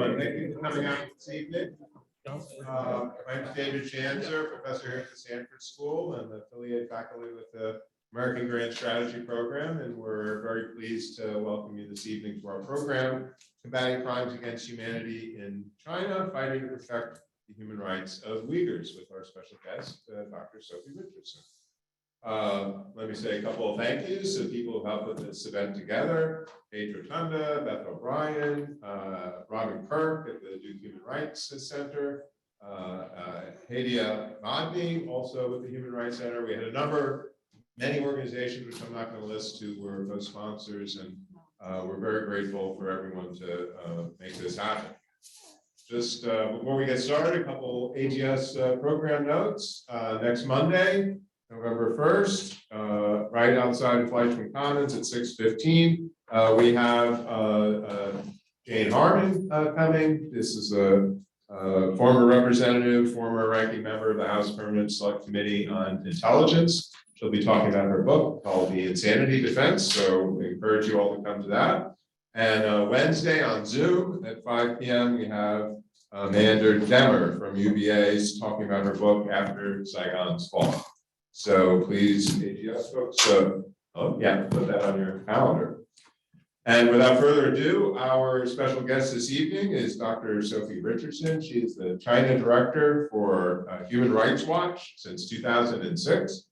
everyone. Thank you for coming out this evening. My name is David Schanzer, professor here at the Stanford School and affiliate faculty with the American Grand Strategy Program, and we're very pleased to welcome you this evening to our program, Combating Crimes Against Humanity in China, Fighting to Protect the Human Rights of Uyghurs, with our special guest, Dr. Sophie Richardson. Let me say a couple of thank yous to people who helped put this event together: Paige Rotunda, Beth O'Brien, Robin Kirk at the Duke Human Rights Center, Hadia Madni, also with the Human Rights Center. We had many organizations, which I'm not going to list, who were co-sponsors, and we're very grateful for everyone to make this happen. Just before we get started, a couple AGS program notes. Next Monday, November 1st, right outside of Fleischman Commons at 6:15, we have Jane Harmon coming. This is a former representative, former ranking member of the House Permanent Select Committee on Intelligence. She'll be talking about her book called The Insanity Defense, so we encourage you all to come to that. And Wednesday on Zoom at 5 p.m. we have Amanda Demmer from UVA talking about her book After Saigon's Fall. So please, AGS folks, put that on your calendar. And without further ado, our special guest this evening is Dr. Sophie Richardson. She is the China Director for Human Rights Watch since 2006.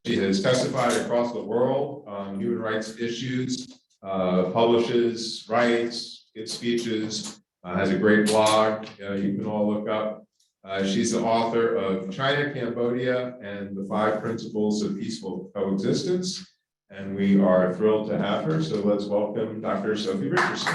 She has testified across the world on human rights issues, publishes, writes, gives speeches, has a great blog you can all look up. She's the author of China, Cambodia, and the 5 Principles of Peaceful Coexistence. And we are thrilled to have her. So let's welcome Dr. Sophie Richardson.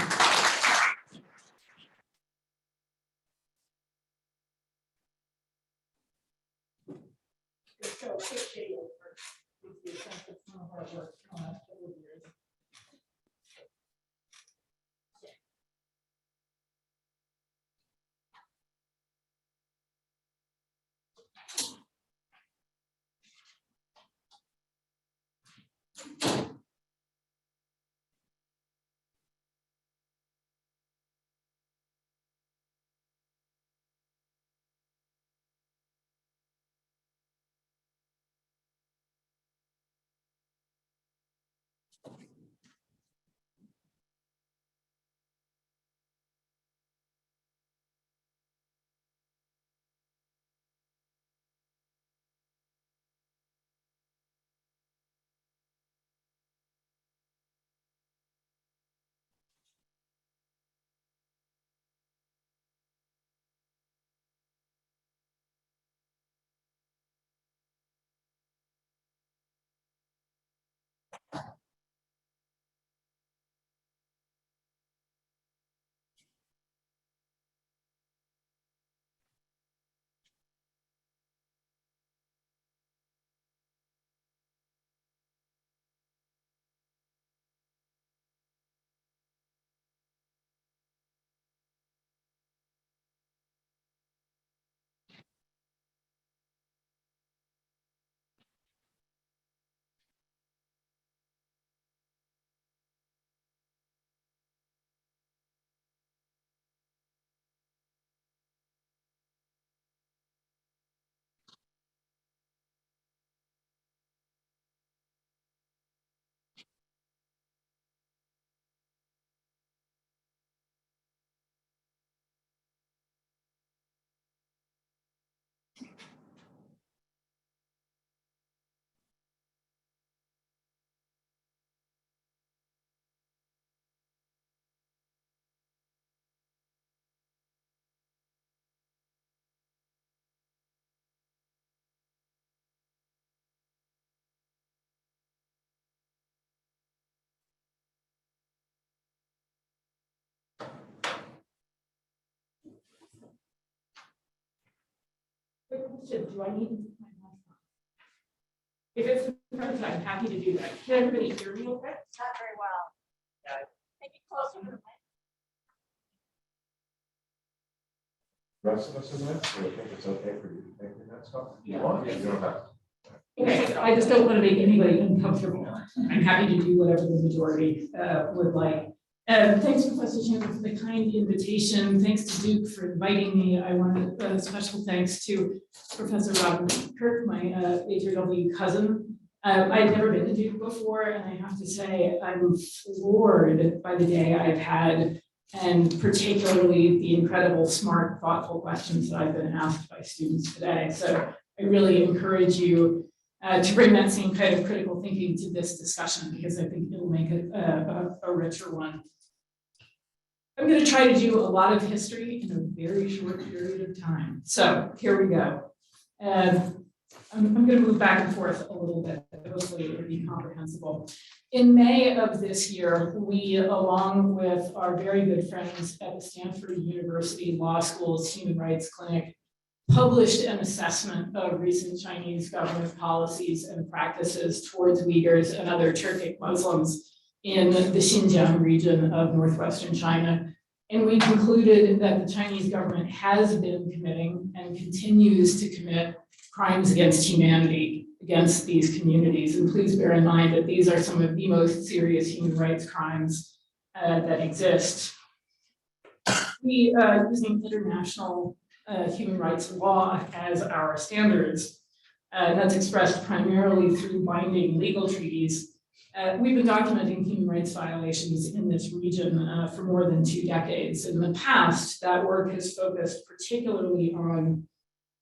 Quick question, do I need to put my mask on? If it's in person, I'm happy to do that. Can everybody hear me okay? Not very well. Make it closer to the mic. Rest of us in that, so I think it's okay for you to take your mask off. Yeah. You want? You don't have to. Okay, I just don't want to make anybody uncomfortable. I'm happy to do whatever the majority would like. Thanks, Professor Schanzer, for the kind invitation. Thanks to Duke for inviting me. I want a special thanks to Professor Robert Kirk, my HRW cousin. I had never been to Duke before, and I have to say I'm floored by the day I've had, and particularly the incredible, smart, thoughtful questions that I've been asked by students today. So I really encourage you to bring that same kind of critical thinking to this discussion, because I think it'll make it a richer one. I'm going to try to do a lot of history in a very short period of time. So here we go. I'm going to move back and forth a little bit, but hopefully it will be comprehensible. In May of this year, we, along with our very good friends at the Stanford University Law School's Human Rights Clinic, published an assessment of recent Chinese government policies and practices towards Uyghurs and other Turkic Muslims in the Xinjiang region of northwestern China. And we concluded that the Chinese government has been committing and continues to commit crimes against humanity against these communities. And please bear in mind that these are some of the most serious human rights crimes that exist. We, using international human rights law as our standards, that's expressed primarily through binding legal treaties. We've been documenting human rights violations in this region for more than 2 decades. In the past, that work has focused particularly on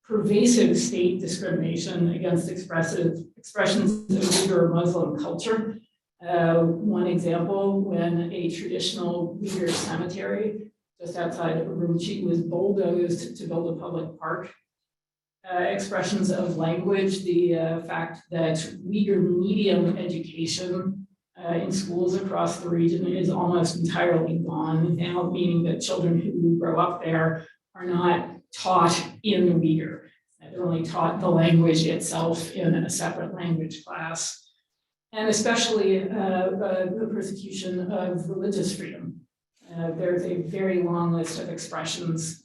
pervasive state discrimination against expressions of Uyghur Muslim culture. One example, when a traditional Uyghur cemetery just outside of Rumchi was bulldozed to build a public park. Expressions of language, the fact that Uyghur medium education in schools across the region is almost entirely gone now, meaning that children who grow up there are not taught in Uyghur. They're only taught the language itself in a separate language class. And especially the persecution of religious freedom. There's a very long list of expressions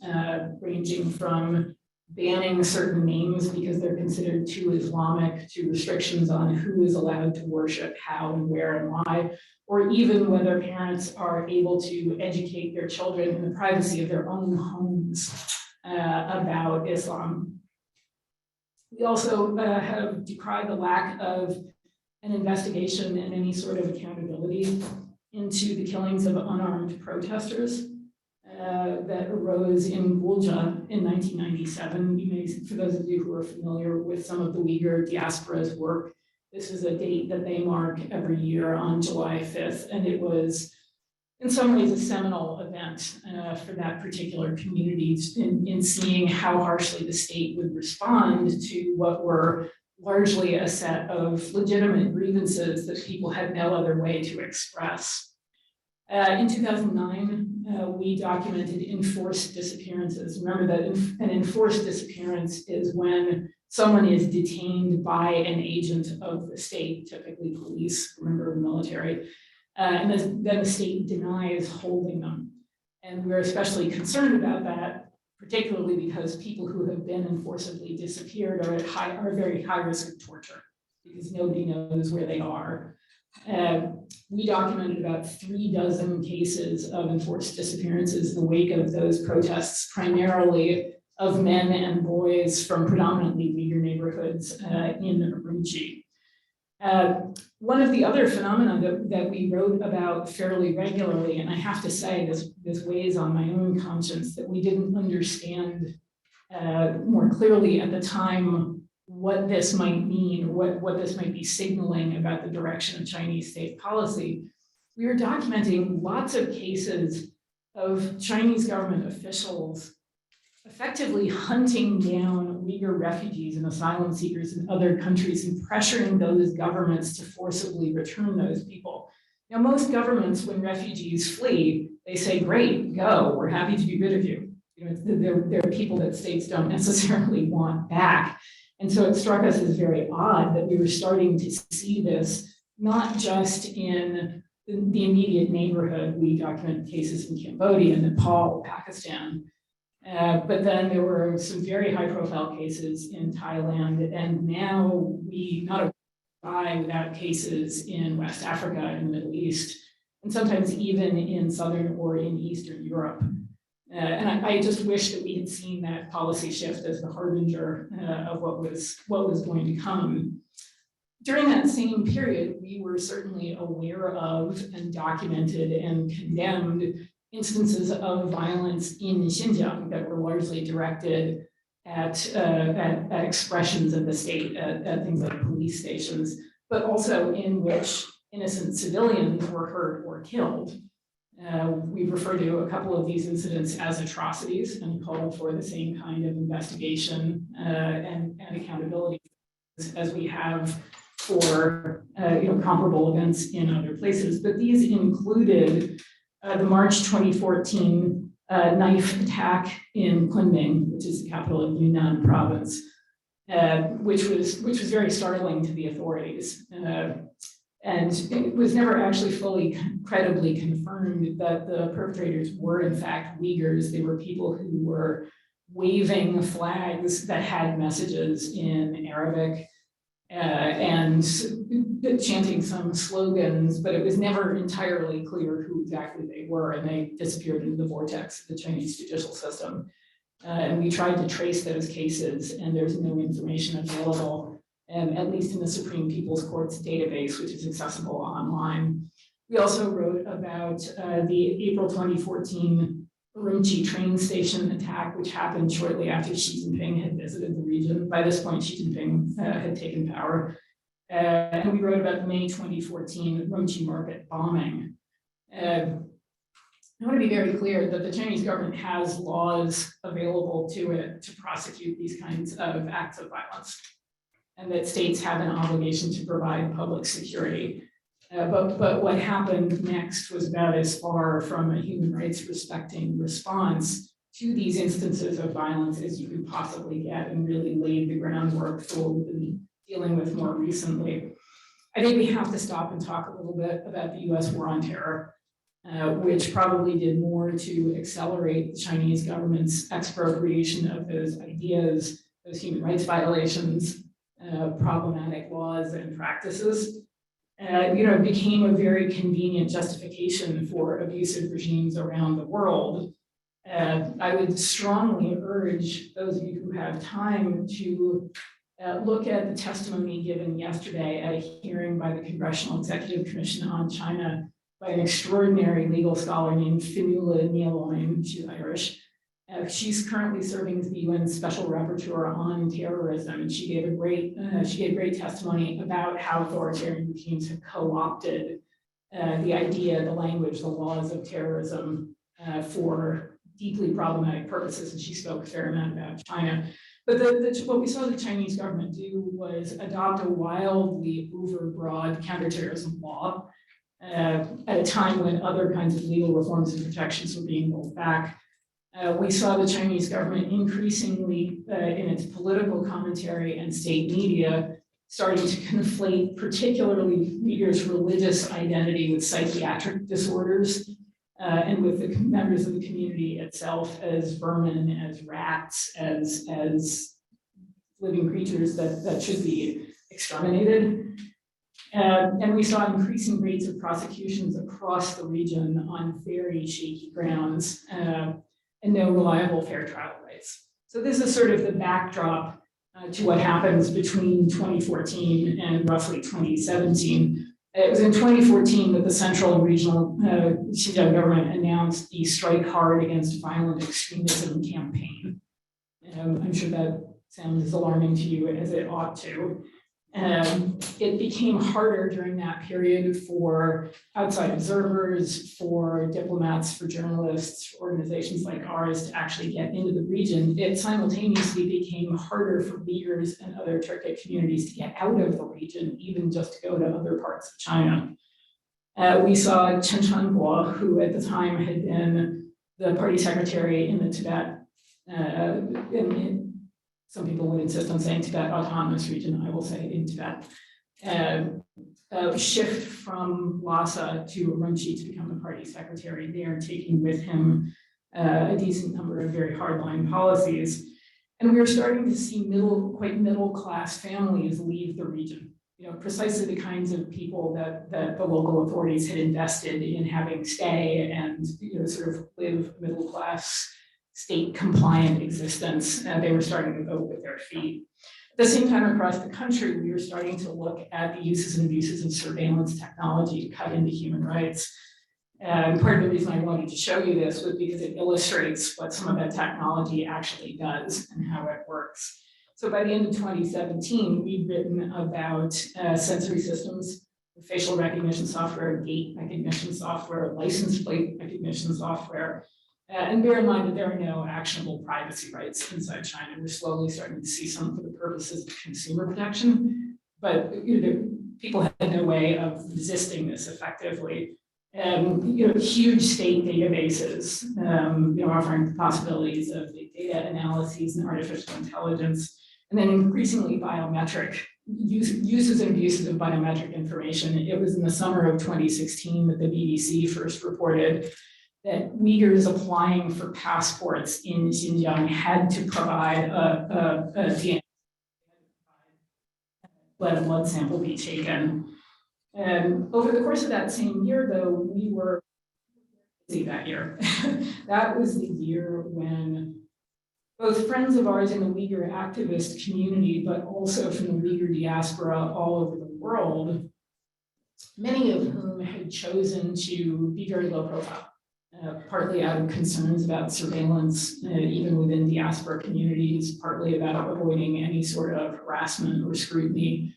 ranging from banning certain names because they're considered too Islamic, to restrictions on who is allowed to worship, how and where and why, or even whether parents are able to educate their children in the privacy of their own homes about Islam. We also have decried the lack of an investigation and any sort of accountability into the killings of unarmed protesters that arose in Gulja in 1997. You may, for those of you who are familiar with some of the Uyghur diaspora's work, this is a date that they mark every year on July 5th, and it was in some ways a seminal event for that particular community in seeing how harshly the state would respond to what were largely a set of legitimate grievances that people had no other way to express. In 2009, we documented enforced disappearances. Remember that an enforced disappearance is when someone is detained by an agent of the state, typically police, remember military, and then the state denies holding them. And we're especially concerned about that, particularly because people who have been enforcibly disappeared are at very high risk of torture because nobody knows where they are. We documented about 36 cases of enforced disappearances in the wake of those protests, primarily of men and boys from predominantly Uyghur neighborhoods in Rumchi. One of the other phenomena that we wrote about fairly regularly, and I have to say this weighs on my own conscience, that we didn't understand more clearly at the time what this might mean, what this might be signaling about the direction of Chinese state policy. We were documenting lots of cases of Chinese government officials effectively hunting down Uyghur refugees and asylum seekers in other countries and pressuring those governments to forcibly return those people. Now, most governments, when refugees flee, they say, great, go, we're happy to be rid of you. They're people that states don't necessarily want back. And so it struck us as very odd that we were starting to see this, not just in the immediate neighborhood. We documented cases in Cambodia, Nepal, Pakistan, but then there were some very high profile cases in Thailand, and now we not die without cases in West Africa and the Middle East. and sometimes even in Southern or in Eastern Europe. And I just wish that we had seen that policy shift as the harbinger of what was going to come. During that same period, we were certainly aware of and documented and condemned instances of violence in Xinjiang that were largely directed at expressions of the state, at things like police stations, but also in which innocent civilians were hurt or killed. We refer to a couple of these incidents as atrocities and call for the same kind of investigation and accountability as we have for comparable events in other places. But these included the March 2014 knife attack in Kunming, which is the capital of Yunnan province, which was very startling to the authorities. And it was never actually fully credibly confirmed that the perpetrators were in fact Uyghurs. They were people who were waving flags that had messages in Arabic and chanting some slogans, but it was never entirely clear who exactly they were, and they disappeared into the vortex of the Chinese judicial system. And we tried to trace those cases, and there's no information available, at least in the Supreme People's Court's database, which is accessible online. We also wrote about the April 2014 Rumchi train station attack, which happened shortly after Xi Jinping had visited the region. By this point, Xi Jinping had taken power. And we wrote about the May 2014 Rumchi market bombing. I want to be very clear that the Chinese government has laws available to it to prosecute these kinds of acts of violence, and that states have an obligation to provide public security. But what happened next was about as far from a human rights respecting response to these instances of violence as you could possibly get, and really laid the groundwork for what we've been dealing with more recently. I think we have to stop and talk a little bit about the US war on terror, which probably did more to accelerate the Chinese government's expropriation of those ideas, those human rights violations, problematic laws and practices. It became a very convenient justification for abusive regimes around the world. I would strongly urge those of you who have time to look at the testimony given yesterday at a hearing by the Congressional Executive Commission on China by an extraordinary legal scholar named Fionnuala Ní Oileáin. She's Irish. She's currently serving as the UN Special Rapporteur on Terrorism, and she gave great testimony about how authoritarian regimes have co-opted the idea, the language, the laws of terrorism for deeply problematic purposes, and she spoke a fair amount about China. But what we saw the Chinese government do was adopt a wildly overbroad counterterrorism law at a time when other kinds of legal reforms and protections were being rolled back. We saw the Chinese government increasingly in its political commentary and state media starting to conflate particularly Uyghurs' religious identity with psychiatric disorders and with the members of the community itself as vermin, as rats, as living creatures that should be exterminated. And we saw increasing rates of prosecutions across the region on very shaky grounds. And no reliable fair trial rights. So this is sort of the backdrop to what happens between 2014 and roughly 2017. It was in 2014 that the central and regional Xinjiang government announced the Strike Hard Against Violent Extremism campaign. I'm sure that sounds as alarming to you as it ought to. It became harder during that period for outside observers, for diplomats, for journalists, for organizations like ours to actually get into the region. It simultaneously became harder for Uyghurs and other Turkic communities to get out of the region, even just to go to other parts of China. We saw Chen Changuo, who at the time had been the party secretary in the Tibet, some people would insist on saying Tibet Autonomous Region, I will say in Tibet, shift from Lhasa to Rumchi to become the party secretary there, taking with him a decent number of very hardline policies. And we were starting to see quite middle class families leave the region. precisely the kinds of people that the local authorities had invested in having stay and, sort of live middle class, state compliant existence. They were starting to vote with their feet. At the same time, across the country, we were starting to look at the uses and abuses of surveillance technology to cut into human rights. And part of the reason I wanted to show you this was because it illustrates what some of that technology actually does and how it works. So by the end of 2017, we'd written about sensory systems, facial recognition software, gait recognition software, license plate recognition software. And bear in mind that there are no actionable privacy rights inside China. We're slowly starting to see some for the purposes of consumer protection, but people had no way of resisting this effectively. Huge state databases, offering the possibilities of big data analyses and artificial intelligence, and then increasingly biometric uses and abuses of biometric information. It was in the summer of 2016 that the BBC first reported that Uyghurs applying for passports in Xinjiang had to provide a DNA, let a blood sample be taken. And over the course of that same year, though, we were busy that year. That was the year when both friends of ours in the Uyghur activist community, but also from the Uyghur diaspora all over the world, many of whom had chosen to be very low profile, partly out of concerns about surveillance, even within diaspora communities, partly about avoiding any sort of harassment or scrutiny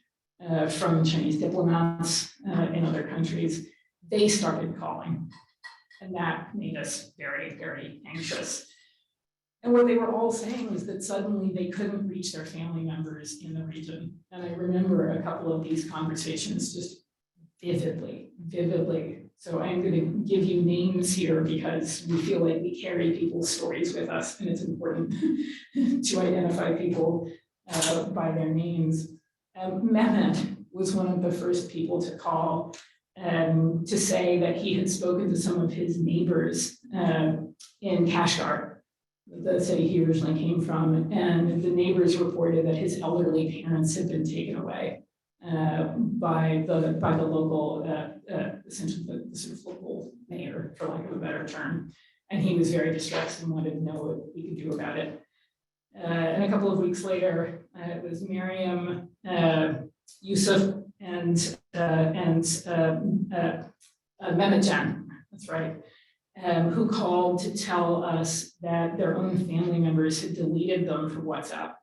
from Chinese diplomats in other countries. They started calling, and that made us very, very anxious. And what they were all saying is that suddenly they couldn't reach their family members in the region. And I remember a couple of these conversations just vividly. So I'm going to give you names here because we feel like we carry people's stories with us, and it's important to identify people by their names. Maven was one of the first people to call to say that he had spoken to some of his neighbors in Kashgar, the city he originally came from, and the neighbors reported that his elderly parents had been taken away by the local, essentially the sort of local mayor, for lack of a better term, and he was very distressed and wanted to know what we could do about it. And a couple of weeks later, it was Miriam, Yusuf, and Mehmetjan, that's right, who called to tell us that their own family members had deleted them from WhatsApp.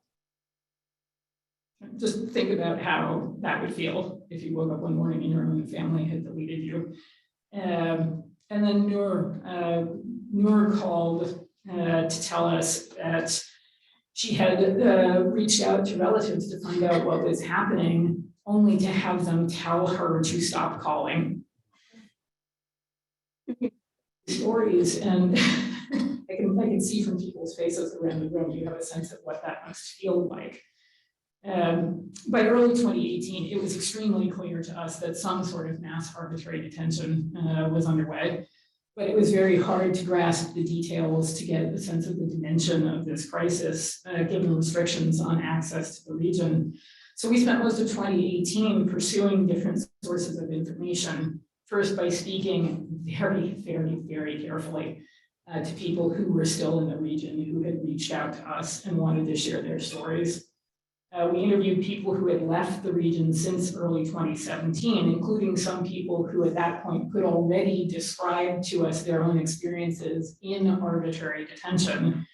Just think about how that would feel if you woke up one morning and your own family had deleted you. And then Noor called to tell us that she had reached out to relatives to find out what was happening, only to have them tell her to stop calling. Stories, and I can see from people's faces around the room, you have a sense of what that must feel like. By early 2018, it was extremely clear to us that some sort of mass arbitrary detention was underway, but it was very hard to grasp the details to get a sense of the dimension of this crisis, given restrictions on access to the region. So we spent most of 2018 pursuing different sources of information, first by speaking very, very, very carefully to people who were still in the region, who had reached out to us and wanted to share their stories. We interviewed people who had left the region since early 2017, including some people who at that point could already describe to us their own experiences in arbitrary detention.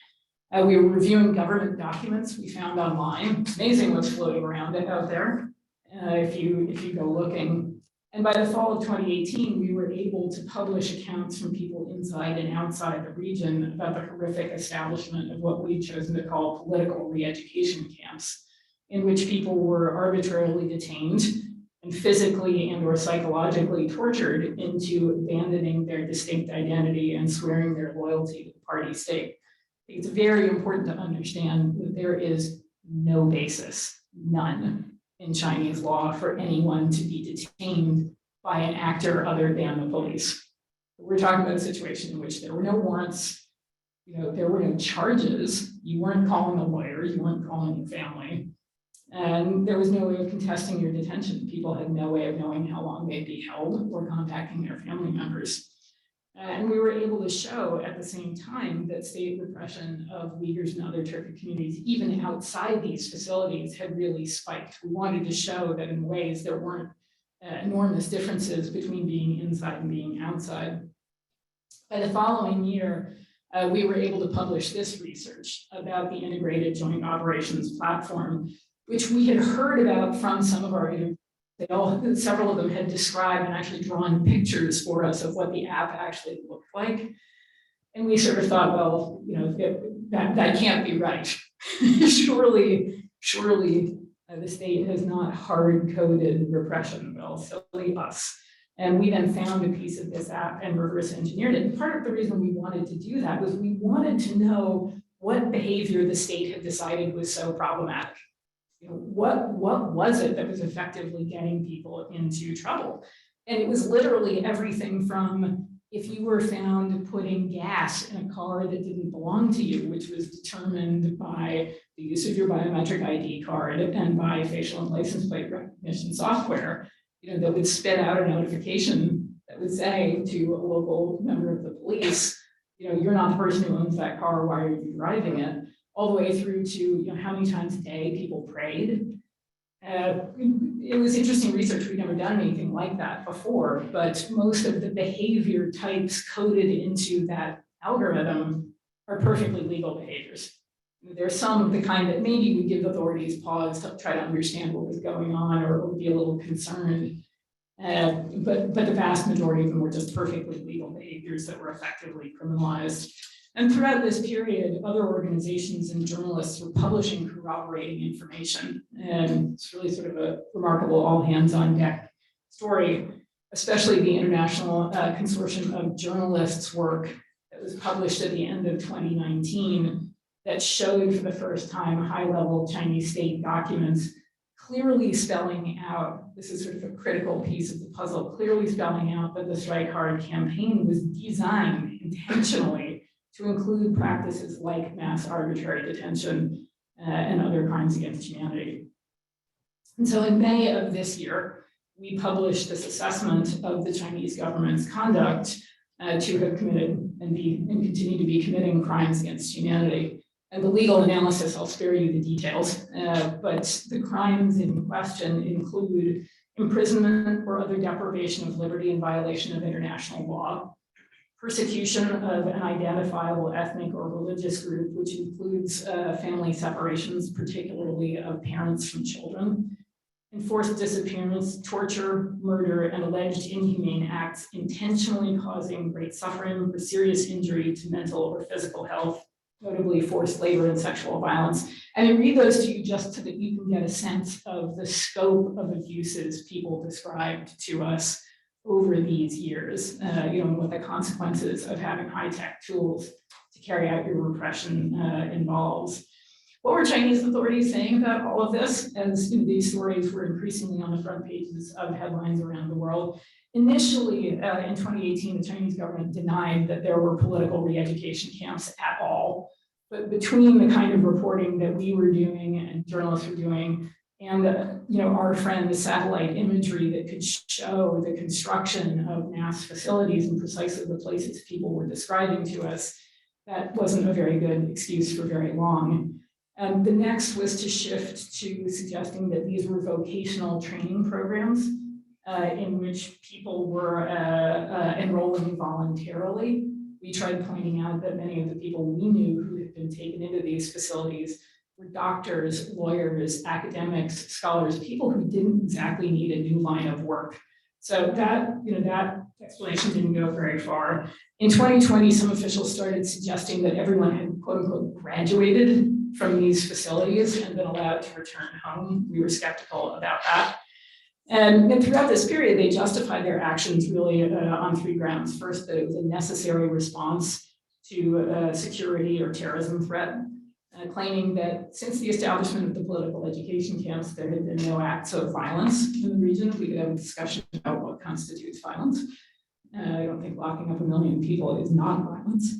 We were reviewing government documents we found online. It's amazing what's floating around out there if you go looking. And by the fall of 2018, we were able to publish accounts from people inside and outside the region about the horrific establishment of what we've chosen to call political re-education camps, in which people were arbitrarily detained and physically and or psychologically tortured into abandoning their distinct identity and swearing their loyalty to the party state. It's very important to understand that there is no basis, none, in Chinese law for anyone to be detained by an actor other than the police. We're talking about a situation in which there were no warrants, there were no charges. You weren't calling a lawyer, you weren't calling your family. And there was no way of contesting your detention. People had no way of knowing how long they'd be held or contacting their family members. And we were able to show at the same time that state repression of Uyghurs and other Turkic communities, even outside these facilities, had really spiked. We wanted to show that in ways there weren't enormous differences between being inside and being outside. By the following year, we were able to publish this research about the Integrated Joint Operations Platform, which we had heard about from some of our several of them had described and actually drawn pictures for us of what the app actually looked like. And we sort of thought, well, that can't be right. surely the state has not hard-coded repression, well, silly us. And we then found a piece of this app and reverse engineered it. And part of the reason we wanted to do that was we wanted to know what behavior the state had decided was so problematic. What was it that was effectively getting people into trouble? And it was literally everything from if you were found putting gas in a car that didn't belong to you, which was determined by the use of your biometric ID card and by facial and license plate recognition software, that would spit out a notification that would say to a local member of the police, you're not the person who owns that car, why are you driving it? All the way through to how many times a day people prayed. It was interesting research. We'd never done anything like that before, but most of the behavior types coded into that algorithm are perfectly legal behaviors. There's some of the kind that maybe would give authorities pause to try to understand what was going on or be a little concerned. But the vast majority of them were just perfectly legal behaviors that were effectively criminalized. And throughout this period, other organizations and journalists were publishing corroborating information. And it's really sort of a remarkable all hands on deck story, especially the International Consortium of Journalists work that was published at the end of 2019 that showed for the first time high-level Chinese state documents clearly spelling out, this is sort of a critical piece of the puzzle, clearly spelling out that the Strike Hard campaign was designed intentionally to include practices like mass arbitrary detention and other crimes against humanity. And so in May of this year, we published this assessment of the Chinese government's conduct to have committed and continue to be committing crimes against humanity. And the legal analysis, I'll spare you the details, but the crimes in question include imprisonment or other deprivation of liberty in violation of international law, persecution of an identifiable ethnic or religious group, which includes family separations, particularly of parents from children, enforced disappearance, torture, murder, and alleged inhumane acts intentionally causing great suffering or serious injury to mental or physical health, notably forced labor and sexual violence. And I read those to you just so that you can get a sense of the scope of abuses people described to us over these years, and what the consequences of having high-tech tools to carry out your repression involves. What were Chinese authorities saying about all of this? As these stories were increasingly on the front pages of headlines around the world. Initially, in 2018, the Chinese government denied that there were political re-education camps at all. But between the kind of reporting that we were doing and journalists were doing, and our friend's satellite imagery that could show the construction of mass facilities in precisely the places people were describing to us, that wasn't a very good excuse for very long. The next was to shift to suggesting that these were vocational training programs in which people were enrolling voluntarily. We tried pointing out that many of the people we knew who had been taken into these facilities were doctors, lawyers, academics, scholars, people who didn't exactly need a new line of work. So that explanation didn't go very far. In 2020, some officials started suggesting that everyone had quote unquote graduated from these facilities and been allowed to return home. We were skeptical about that. And throughout this period, they justified their actions really on three grounds. First, that it was a necessary response to a security or terrorism threat, claiming that since the establishment of the political education camps, there had been no acts of violence in the region. We could have a discussion about what constitutes violence. I don't think locking up 1 million people is non-violence.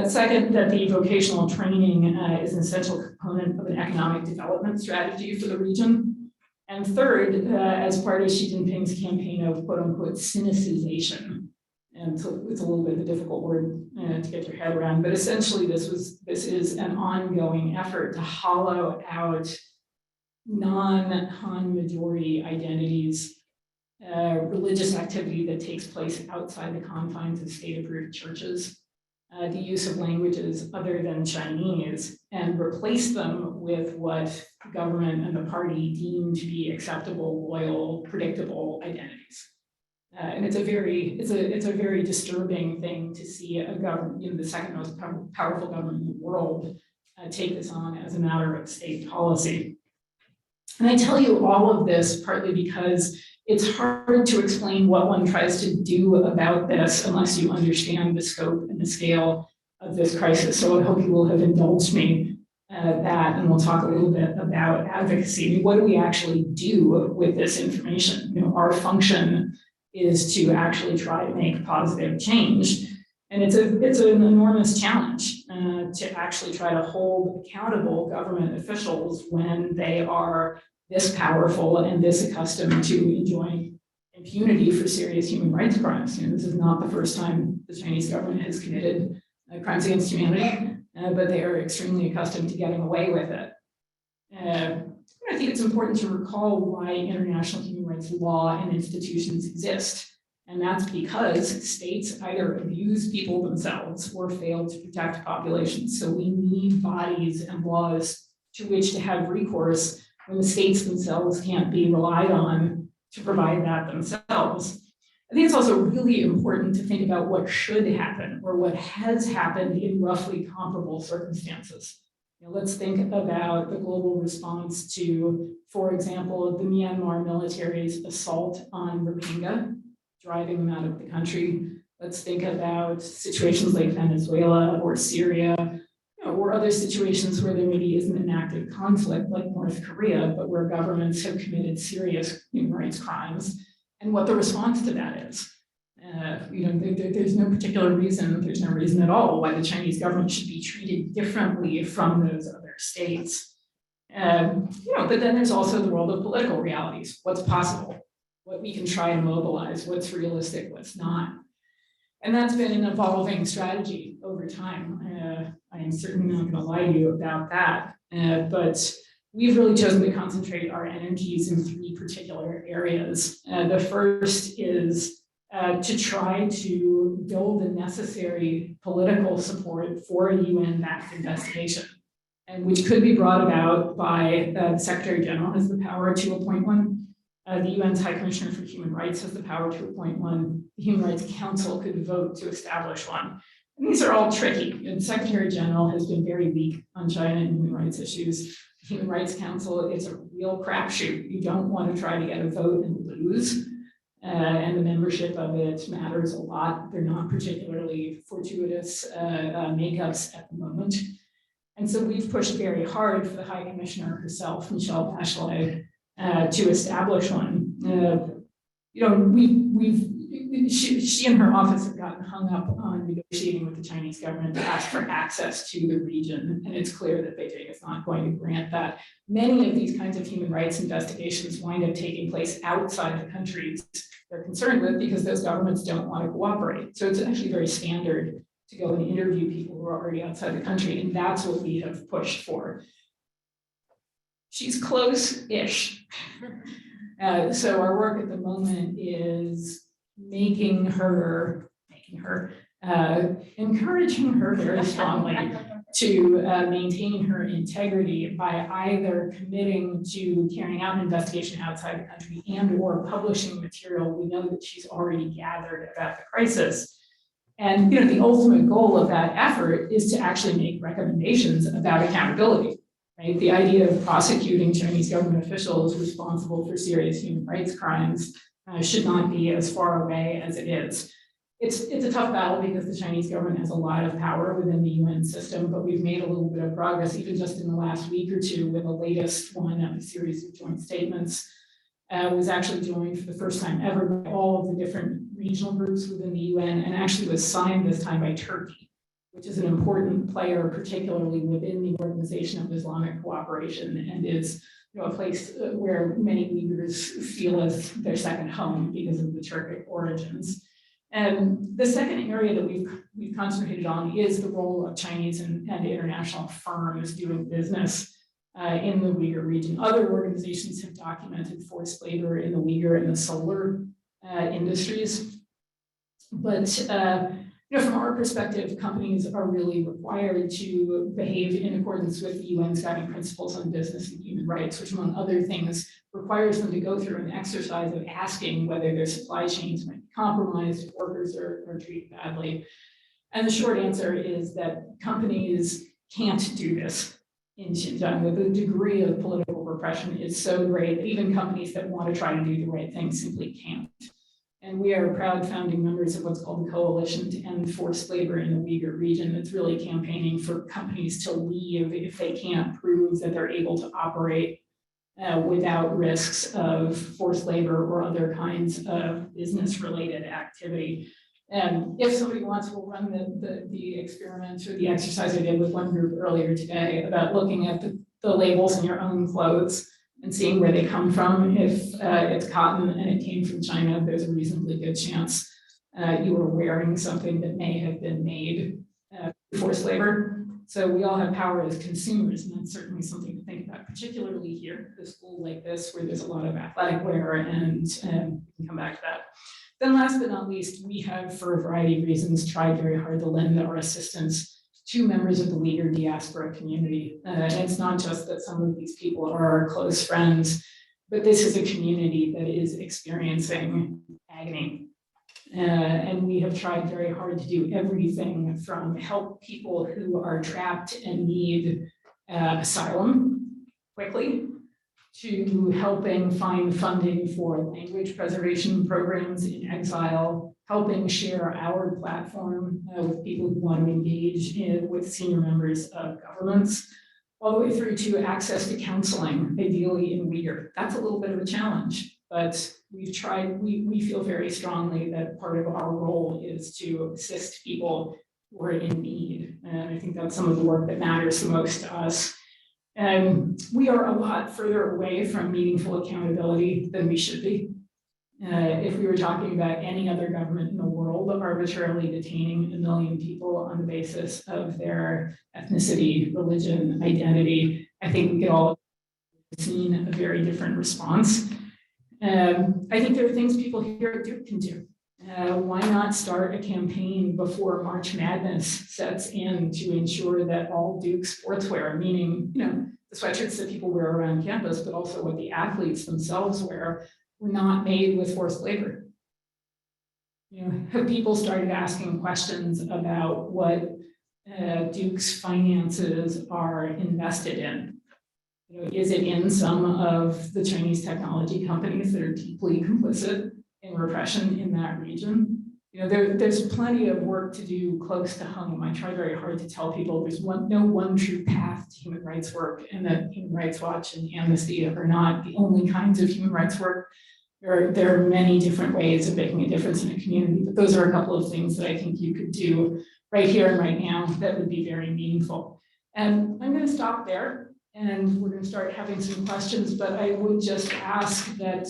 Second, that the vocational training is an essential component of an economic development strategy for the region. And third, as part of Xi Jinping's campaign of quote unquote sinicization. And so it's a little bit of a difficult word to get your head around, but essentially this is an ongoing effort to hollow out non-Han majority identities, religious activity that takes place outside the confines of state-approved churches, the use of languages other than Chinese, and replace them with what government and the party deem to be acceptable, loyal, predictable identities. And it's a very disturbing thing to see a government, the second most powerful government in the world, take this on as a matter of state policy. And I tell you all of this partly because it's hard to explain what one tries to do about this unless you understand the scope and the scale of this crisis. So I hope you will have indulged me that, and we'll talk a little bit about advocacy. I mean, what do we actually do with this information? Our function is to actually try to make positive change. And it's an enormous challenge to actually try to hold accountable government officials when they are this powerful and this accustomed to enjoying impunity for serious human rights crimes. This is not the first time the Chinese government has committed crimes against humanity, but they are extremely accustomed to getting away with it. I think it's important to recall why international human rights law and institutions exist. And that's because states either abuse people themselves or fail to protect populations. So we need bodies and laws to which to have recourse when the states themselves can't be relied on to provide that themselves. I think it's also really important to think about what should happen or what has happened in roughly comparable circumstances. Let's think about the global response to, for example, the Myanmar military's assault on Rohingya, driving them out of the country. Let's think about situations like Venezuela or Syria, or other situations where there maybe isn't an active conflict like North Korea, but where governments have committed serious human rights crimes, and what the response to that is. There's no particular reason, there's no reason at all why the Chinese government should be treated differently from those other states. But then there's also the world of political realities, what's possible, what we can try and mobilize, what's realistic, what's not. And that's been an evolving strategy over time. I am certainly not going to lie to you about that, but we've really chosen to concentrate our energies in three particular areas. The first is to try to build the necessary political support for a UN-backed investigation, and which could be brought about by the Secretary General has the power to appoint one. The UN's High Commissioner for Human Rights has the power to appoint one. The Human Rights Council could vote to establish one. And these are all tricky. And the Secretary General has been very weak on China and human rights issues. The Human Rights Council is a real crapshoot. You don't want to try to get a vote and lose. And the membership of it matters a lot. They're not particularly fortuitous makeups at the moment. And so we've pushed very hard for the High Commissioner herself, Michelle Bachelet, to establish one. She and her office have gotten hung up on negotiating with the Chinese government to ask for access to the region, and it's clear that Beijing is not going to grant that. Many of these kinds of human rights investigations wind up taking place outside the countries they're concerned with because those governments don't want to cooperate. So it's actually very standard to go and interview people who are already outside the country, and that's what we have pushed for. She's close-ish. So our work at the moment is encouraging her very strongly to maintain her integrity by either committing to carrying out an investigation outside the country and or publishing material we know that she's already gathered about the crisis. And the ultimate goal of that effort is to actually make recommendations about accountability. Right? The idea of prosecuting Chinese government officials responsible for serious human rights crimes should not be as far away as it is. It's a tough battle because the Chinese government has a lot of power within the UN system, but we've made a little bit of progress even just in the last week or two with the latest one of a series of joint statements. Was actually joined for the first time ever by all of the different regional groups within the UN and actually was signed this time by Turkey. which is an important player, particularly within the Organization of Islamic Cooperation, and is a place where many Uyghurs feel as their second home because of the Turkic origins. And the second area that we've concentrated on is the role of Chinese and international firms doing business in the Uyghur region. Other organizations have documented forced labor in the Uyghur and the solar industries. But from our perspective, companies are really required to behave in accordance with the UN's guiding principles on business and human rights, which among other things requires them to go through an exercise of asking whether their supply chains might be compromised, if workers are treated badly. And the short answer is that companies can't do this in Xinjiang. The degree of political repression is so great that even companies that want to try to do the right thing simply can't. And we are proud founding members of what's called the Coalition to End Forced Labor in the Uyghur region. That's really campaigning for companies to leave if they can't prove that they're able to operate without risks of forced labor or other kinds of business-related activity. And if somebody wants, we'll run the experiment or the exercise I did with one group earlier today about looking at the labels in your own clothes and seeing where they come from. If it's cotton and it came from China, there's a reasonably good chance you were wearing something that may have been made forced labor. So we all have power as consumers, and that's certainly something to think about, particularly here at a school like this, where there's a lot of athletic wear, and we can come back to that. Then last but not least, we have, for a variety of reasons, tried very hard to lend our assistance to members of the Uyghur diaspora community. And it's not just that some of these people are our close friends, but this is a community that is experiencing agony. And we have tried very hard to do everything from help people who are trapped and need asylum quickly, to helping find funding for language preservation programs in exile, helping share our platform with people who want to engage with senior members of governments, all the way through to access to counseling, ideally in Uyghur. That's a little bit of a challenge, but we've tried, we feel very strongly that part of our role is to assist people who are in need. And I think that's some of the work that matters the most to us. We are a lot further away from meaningful accountability than we should be. If we were talking about any other government in the world arbitrarily detaining 1 million people on the basis of their ethnicity, religion, identity, I think we could all have seen a very different response. I think there are things people here at Duke can do. Why not start a campaign before March Madness sets in to ensure that all Duke sportswear, meaning the sweatshirts that people wear around campus, but also what the athletes themselves wear, were not made with forced labor. Have people started asking questions about what Duke's finances are invested in? Is it in some of the Chinese technology companies that are deeply complicit in repression in that region? There's plenty of work to do close to home. I try very hard to tell people there's no one true path to human rights work, and that Human Rights Watch and Amnesty are not the only kinds of human rights work. There are many different ways of making a difference in a community, but those are a couple of things that I think you could do right here and right now that would be very meaningful. And I'm going to stop there, and we're going to start having some questions, but I would just ask that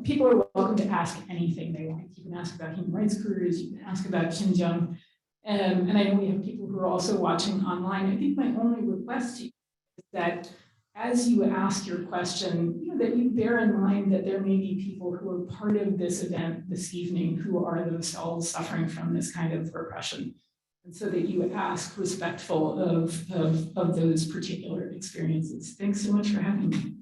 people are welcome to ask anything they want. You can ask about human rights careers, you can ask about Xinjiang, and I know we have people who are also watching online. I think my only request to you is that as you ask your question, that you bear in mind that there may be people who are part of this event this evening who are themselves suffering from this kind of repression. And so that you ask respectful of those particular experiences. Thanks so much for having me.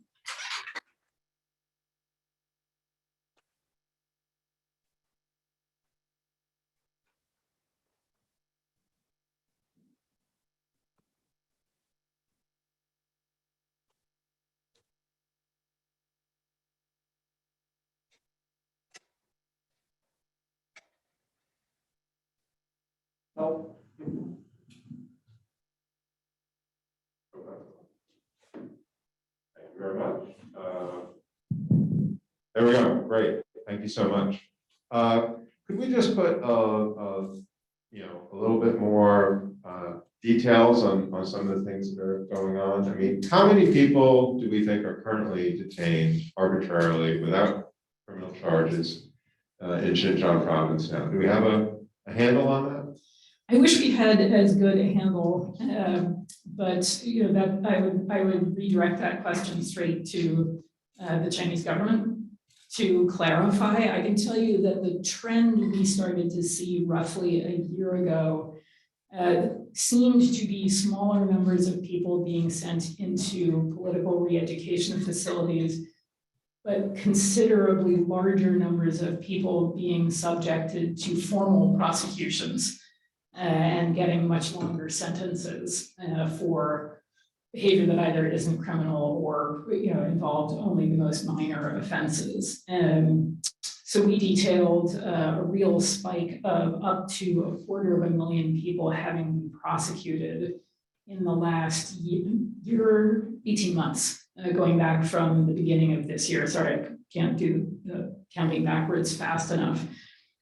Oh. Thank you very much. There we go. Great. Thank you so much. Could we just put a little bit more details on some of the things that are going on. I mean, how many people do we think are currently detained arbitrarily without criminal charges in Xinjiang province now? Do we have a handle on that? I wish we had as good a handle, but you know that I would redirect that question straight to the Chinese government to clarify. I can tell you that the trend we started to see roughly a year ago seemed to be smaller numbers of people being sent into political re-education facilities, but considerably larger numbers of people being subjected to formal prosecutions and getting much longer sentences for behavior that either isn't criminal or involved only the most minor offenses. So we detailed a real spike of up to 250,000 people having been prosecuted in the last year 18 months, going back from the beginning of this year. Sorry, I can't do the counting backwards fast enough.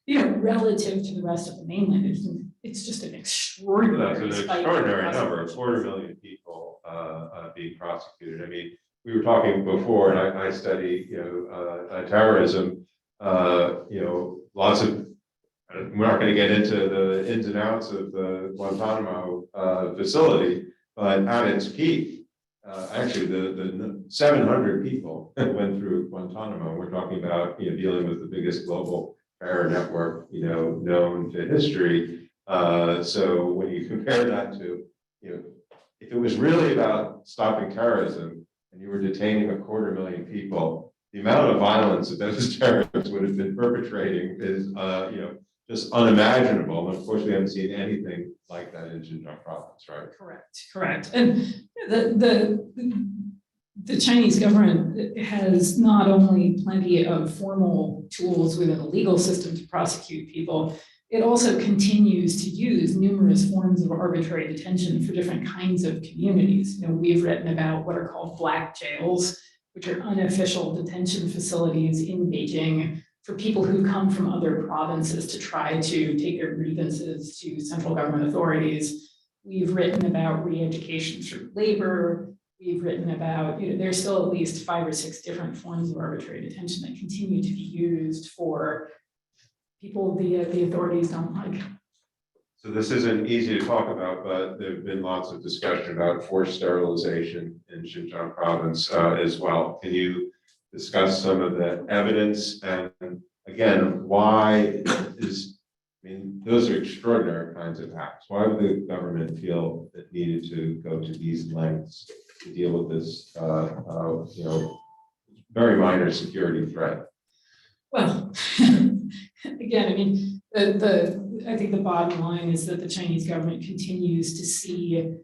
Relative to the rest of the mainland, it's just an extraordinary That's an spike. extraordinary number, 250,000 people being prosecuted. I mean, we were talking before, and I study, terrorism. Lots of. We're not going to get into the ins and outs of the Guantanamo facility, but at its peak, actually, the 700 people went through Guantanamo. We're talking about dealing with the biggest global terror network known to history. So when you compare that to if it was really about stopping terrorism and you were detaining 250,000 people, the amount of violence that those terrorists would have been perpetrating is just unimaginable. And of course, we haven't seen anything like that in Xinjiang province, right? Correct. And the Chinese government has not only plenty of formal tools within the legal system to prosecute people, it also continues to use numerous forms of arbitrary detention for different kinds of communities. We've written about what are called black jails, which are unofficial detention facilities in Beijing for people who come from other provinces to try to take their grievances to central government authorities. We've written about re-education through labor. We've written about, there's still at least 5 or 6 different forms of arbitrary detention that continue to be used for people the authorities don't like. So this isn't easy to talk about, but there have been lots of discussion about forced sterilization in Xinjiang province as well. Can you discuss some of the evidence and again, why those are extraordinary kinds of acts. Why would the government feel it needed to go to these lengths to deal with this, very minor security threat? Well, again, I think the bottom line is that the Chinese government continues to see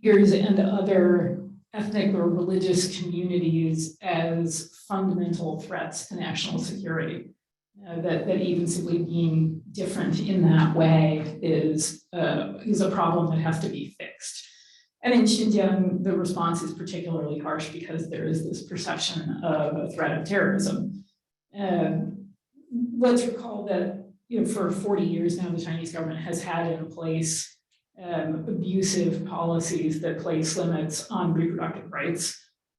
Uyghurs and other ethnic or religious communities as fundamental threats to national security. That even simply being different in that way is a problem that has to be fixed. And in Xinjiang, the response is particularly harsh because there is this perception of a threat of terrorism. Let's recall that for 40 years now, the Chinese government has had in place abusive policies that place limits on reproductive rights.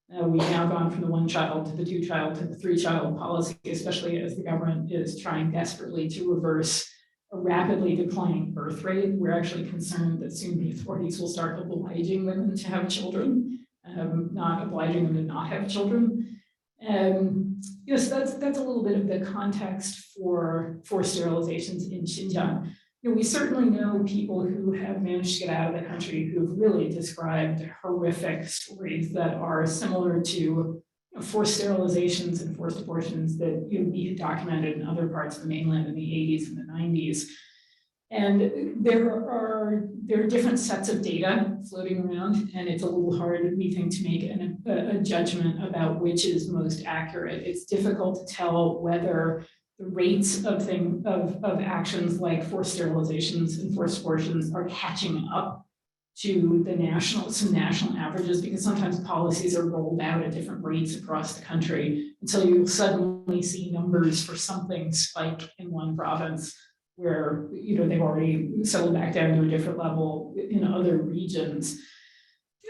We've now gone from the 1-child to the 2-child to the 3-child policy, especially as the government is trying desperately to reverse a rapidly declining birth rate. We're actually concerned that soon the authorities will start obliging women to have children, not obliging them to not have children. Yes, that's a little bit of the context for sterilizations in Xinjiang. We certainly know people who have managed to get out of the country who've really described horrific stories that are similar to forced sterilizations and forced abortions that we had documented in other parts of the mainland in the 80s and the 90s. And there are different sets of data floating around, and it's a little hard, we think, to make a judgment about which is most accurate. It's difficult to tell whether the rates of actions like forced sterilizations and forced abortions are catching up to some national averages, because sometimes policies are rolled out at different rates across the country until you suddenly see numbers for something spike in one province where, they've already settled back down to a different level in other regions.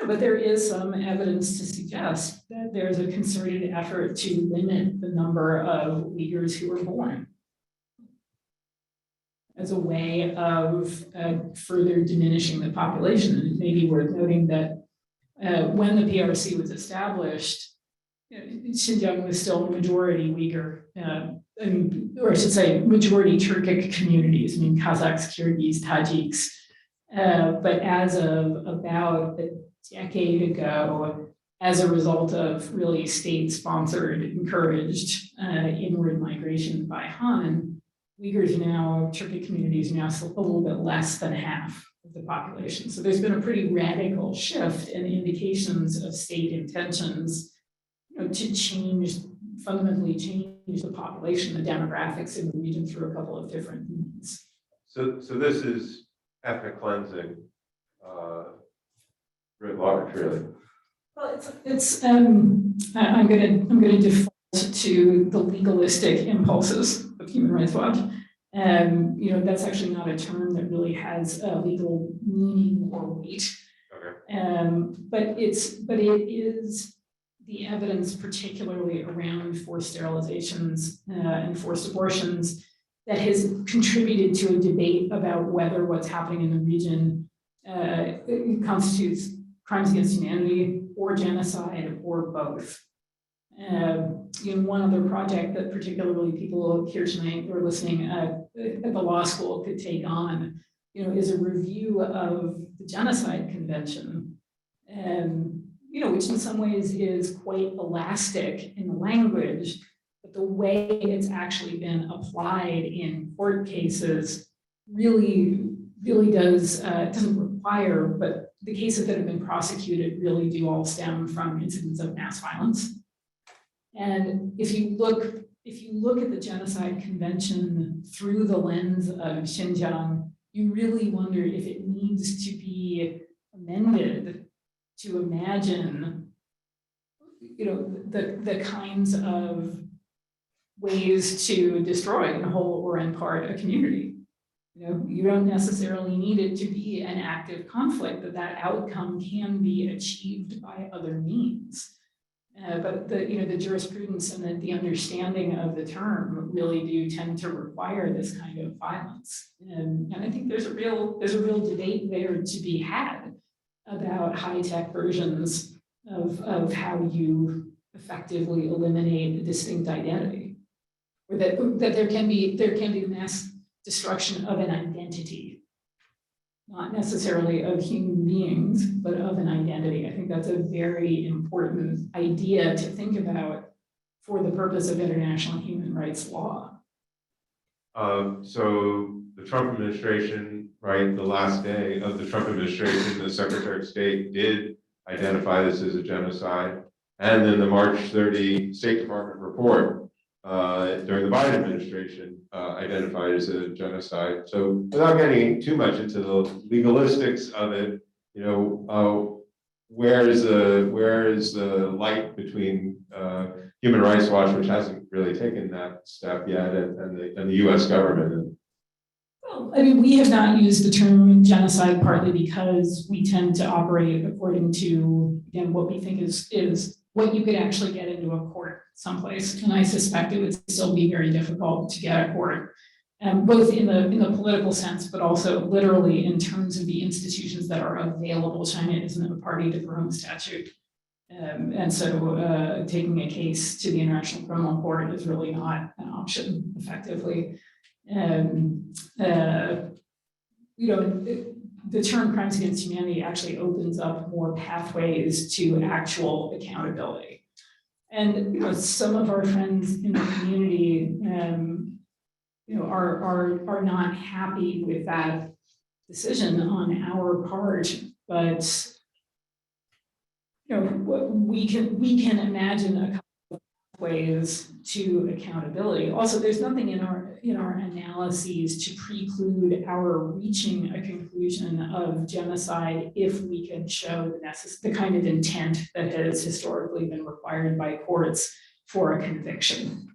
But there is some evidence to suggest that there's a concerted effort to limit the number of Uyghurs who are born as a way of further diminishing the population. And it may be worth noting that when the PRC was established, Xinjiang was still majority Uyghur, or I should say majority Turkic communities, Kazakhs, Kyrgyz, Tajiks. But as of about a decade ago, as a result of really state-sponsored, encouraged inward migration by Han, Uyghurs now, Turkic communities are now a little bit less than half of the population. So there's been a pretty radical shift in indications of state intentions to fundamentally change the population, the demographics in the region through a couple of different means. So this is ethnic cleansing, writ large, really. Well, I'm going to default to the legalistic impulses of Human Rights Watch. That's actually not a term that really has a legal meaning or weight. Okay. But it is the evidence, particularly around forced sterilizations and forced abortions, that has contributed to a debate about whether what's happening in the region constitutes crimes against humanity or genocide or both. One other project that particularly people here tonight who are listening at the law school could take on, is a review of the Genocide Convention, which in some ways is quite elastic in the language, but the way it's actually been applied in court cases really doesn't require, but the cases that have been prosecuted really do all stem from incidents of mass violence. And if you look at the Genocide Convention through the lens of Xinjiang, you really wonder if it needs to be amended to imagine, the kinds of ways to destroy in whole or in part a community. You don't necessarily need it to be an active conflict, that outcome can be achieved by other means. But the jurisprudence and the understanding of the term really do tend to require this kind of violence. And I think there's a real debate there to be had about high-tech versions of how you effectively eliminate a distinct identity, or that there can be mass destruction of an identity, not necessarily of human beings, but of an identity. I think that's a very important idea to think about for the purpose of international human rights law. So the Trump administration, right, the last day of the Trump administration, the Secretary of State did identify this as a genocide. And then the March 30 State Department report during the Biden administration identified as a genocide. So without getting too much into the legalistics of it, where is the light between Human Rights Watch, which hasn't really taken that step yet, and the U.S. government? Well, we have not used the term genocide partly because we tend to operate according to, again, what we think is what you could actually get into a court someplace. And I suspect it would still be very difficult to get a court, both in the political sense, but also literally in terms of the institutions that are available. China isn't a party to the Rome Statute. And so taking a case to the International Criminal Court is really not an option effectively. The term crimes against humanity actually opens up more pathways to actual accountability. And some of our friends in the community are not happy with that decision on our part, but we can imagine a couple of ways to accountability. Also, there's nothing in our analyses to preclude our reaching a conclusion of genocide if we can show the kind of intent that has historically been required by courts for a conviction.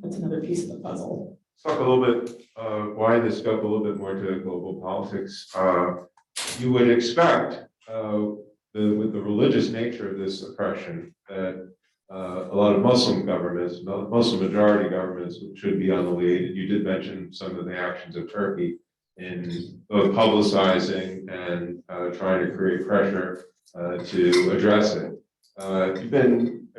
That's another piece of the puzzle. talk a little bit, widen the scope a little bit more to global politics. You would expect, with the religious nature of this oppression, that a lot of Muslim governments, Muslim majority governments should be on the lead. And you did mention some of the actions of Turkey in both publicizing and trying to create pressure to address it. Are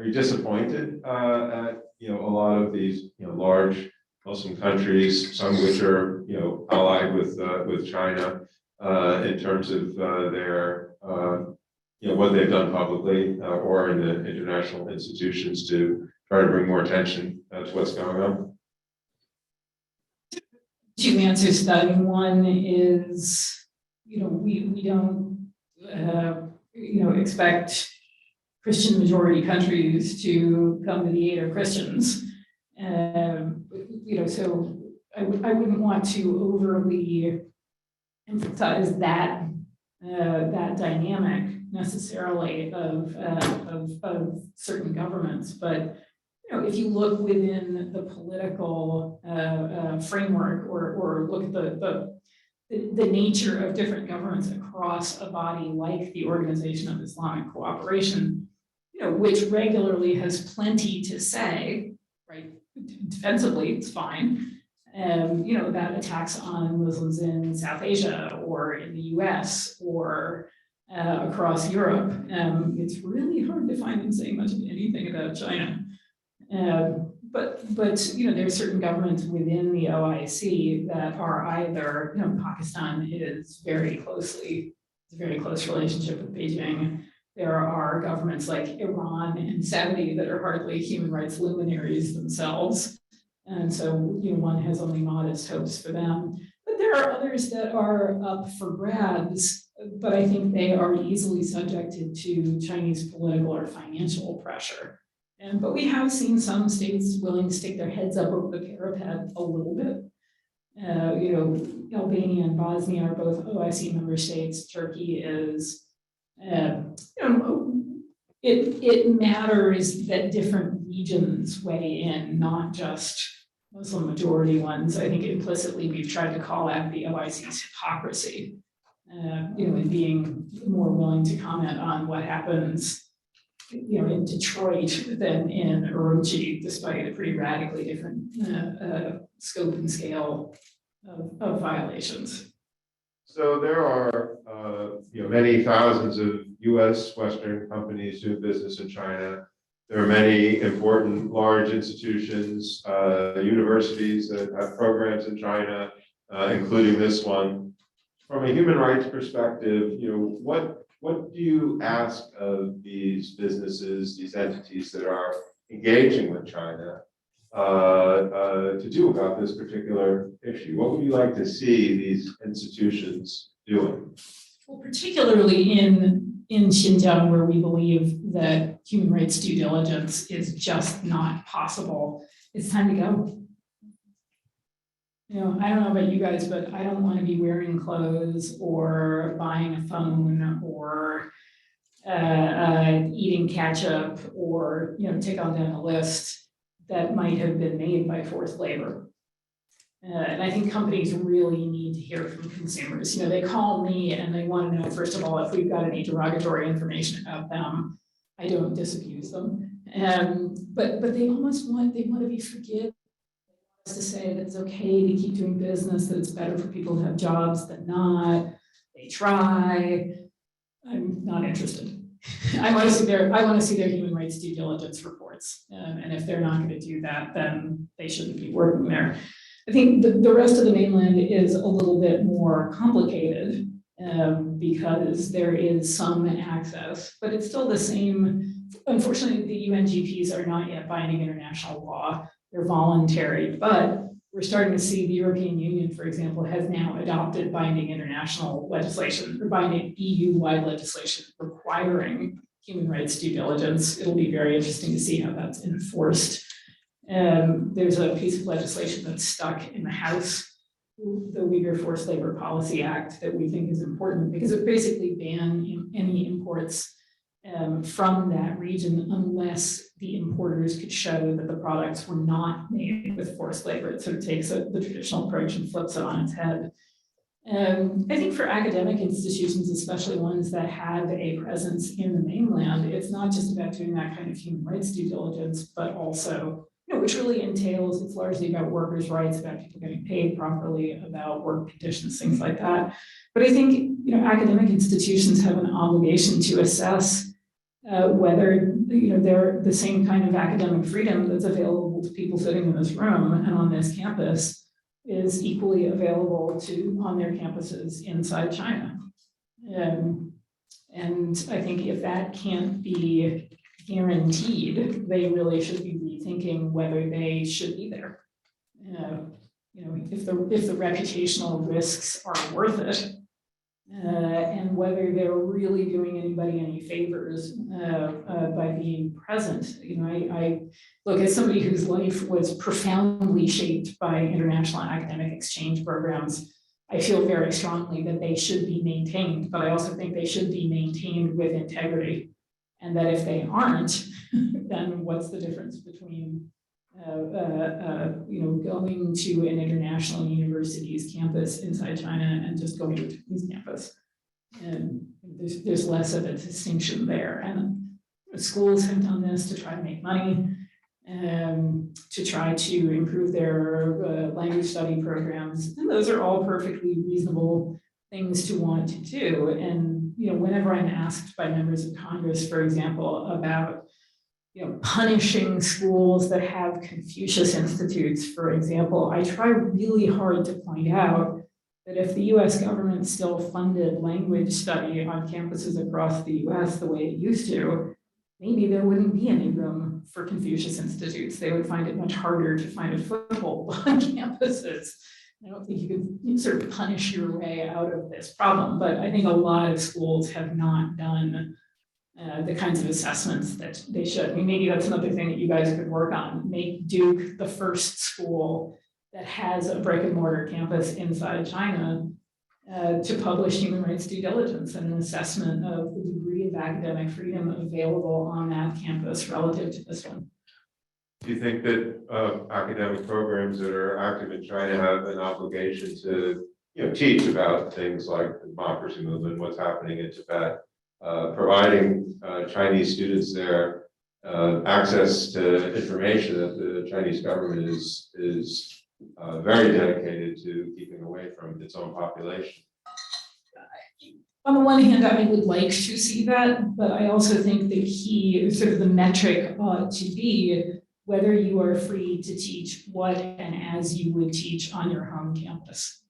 you disappointed at a lot of these large Muslim countries, some of which are allied with China in terms of their what they've done publicly or in the international institutions to try to bring more attention to what's going on? Two answers to that. One is, we don't, expect Christian majority countries to come to the aid of Christians. So I wouldn't want to overly emphasize that dynamic necessarily of certain governments, but if you look within the political framework or look at the nature of different governments across a body like the Organization of Islamic Cooperation, which regularly has plenty to say, right? Defensively, it's fine. About attacks on Muslims in South Asia or in the US or across Europe. It's really hard to find them saying much of anything about China. But there are certain governments within the OIC that are either, Pakistan is a very close relationship with Beijing. There are governments like Iran and Saudi that are hardly human rights luminaries themselves. And so, one has only modest hopes for them. But there are others that are up for grabs, but I think they are easily subjected to Chinese political or financial pressure. But we have seen some states willing to stick their heads up over the parapet a little bit. Albania and Bosnia are both OIC member states. Turkey is, it matters that different regions weigh in, not just Muslim majority ones. I think implicitly we've tried to call out the OIC's hypocrisy, in being more willing to comment on what happens in Detroit than in Rumchi, despite a pretty radically different scope and scale of violations. So there are, many thousands of U.S. Western companies doing business in China. There are many important large institutions, universities that have programs in China, including this one. From a human rights perspective, what do you ask of these businesses, these entities that are engaging with China to do about this particular issue? What would you like to see these institutions doing? Well, particularly in Xinjiang, where we believe that human rights due diligence is just not possible, it's time to go. I don't know about you guys, but I don't want to be wearing clothes or buying a phone or eating ketchup or, take on down a list that might have been made by forced labor. And I think companies really need to hear from consumers. They call me and they want to know, first of all, if we've got any derogatory information about them. I don't disabuse them. But they want to be forgiven. To say that it's okay to keep doing business, that it's better for people to have jobs than not. They try. I'm not interested. I want to see their human rights due diligence reports. And if they're not going to do that, then they shouldn't be working there. I think the rest of the mainland is a little bit more complicated because there is some access, but it's still the same. Unfortunately, the UNGPs are not yet binding international law. They're voluntary, but we're starting to see the European Union, for example, has now adopted binding international legislation or binding EU-wide legislation requiring human rights due diligence. It'll be very interesting to see how that's enforced. There's a piece of legislation that's stuck in the House, the Uyghur Forced Labor Policy Act, that we think is important because it basically bans any imports from that region unless the importers could show that the products were not made with forced labor. It sort of takes the traditional approach and flips it on its head. I think for academic institutions, especially ones that have a presence in the mainland, it's not just about doing that kind of human rights due diligence, but also, which really entails, it's largely about workers' rights, about people getting paid properly, about work conditions, things like that. But I think, academic institutions have an obligation to assess whether, they're the same kind of academic freedom that's available to people sitting in this room and on this campus is equally available on their campuses inside China. And I think if that can't be guaranteed, they really should be rethinking whether they should be there. If the reputational risks are worth it, and whether they're really doing anybody any favors by being present. I look, as somebody whose life was profoundly shaped by international academic exchange programs, I feel very strongly that they should be maintained, but I also think they should be maintained with integrity. And that if they aren't, then what's the difference between going to an international university's campus inside China and just going to a Chinese campus? And there's less of a distinction there. And schools have done this to try to make money, to try to improve their language study programs. And those are all perfectly reasonable things to want to do. And whenever I'm asked by members of Congress, for example, about punishing schools that have Confucius institutes, for example, I try really hard to point out that if the US government still funded language study on campuses across the US the way it used to, maybe there wouldn't be any room for Confucius institutes. They would find it much harder to find a foothold on campuses. I don't think you could sort of punish your way out of this problem, but I think a lot of schools have not done the kinds of assessments that they should. I mean, maybe that's another thing that you guys could work on. Make Duke the first school that has a brick and mortar campus inside China to publish human rights due diligence and an assessment of the degree of academic freedom available on that campus relative to this one. Do you think that academic programs that are active in China have an obligation to teach about things like the democracy movement, what's happening in Tibet, providing Chinese students there access to information that the Chinese government is very dedicated to keeping away from its own population? On the one hand, I would like to see that, but I also think the key, sort of the metric ought to be whether you are free to teach what and as you would teach on your home campus,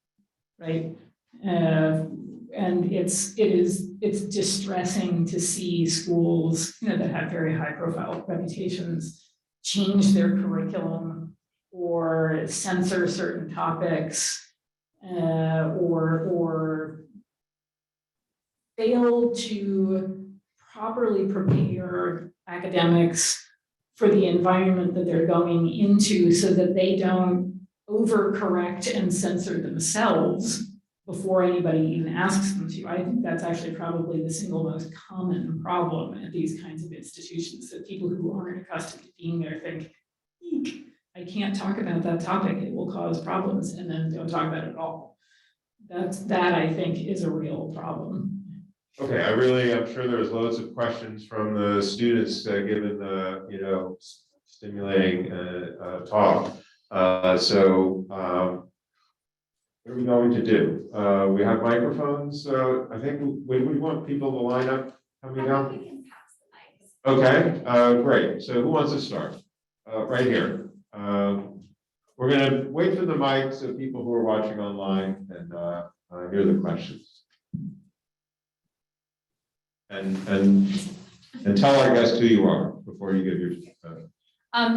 right? And it's distressing to see schools, that have very high profile reputations change their curriculum or censor certain topics, or fail to properly prepare academics for the environment that they're going into so that they don't overcorrect and censor themselves before anybody even asks them to. I think that's actually probably the single most common problem at these kinds of institutions, that people who aren't accustomed to being there think, eek, I can't talk about that topic, it will cause problems, and then don't talk about it at all. That I think is a real problem. Okay, I'm sure there's loads of questions from the students given the, stimulating talk. So what are we going to do? We have microphones. I think we want people to line up coming down. Okay, great. So who wants to start? Right here. We're going to wait for the mic so people who are watching online can hear the questions. And tell our guest who you are before you give your.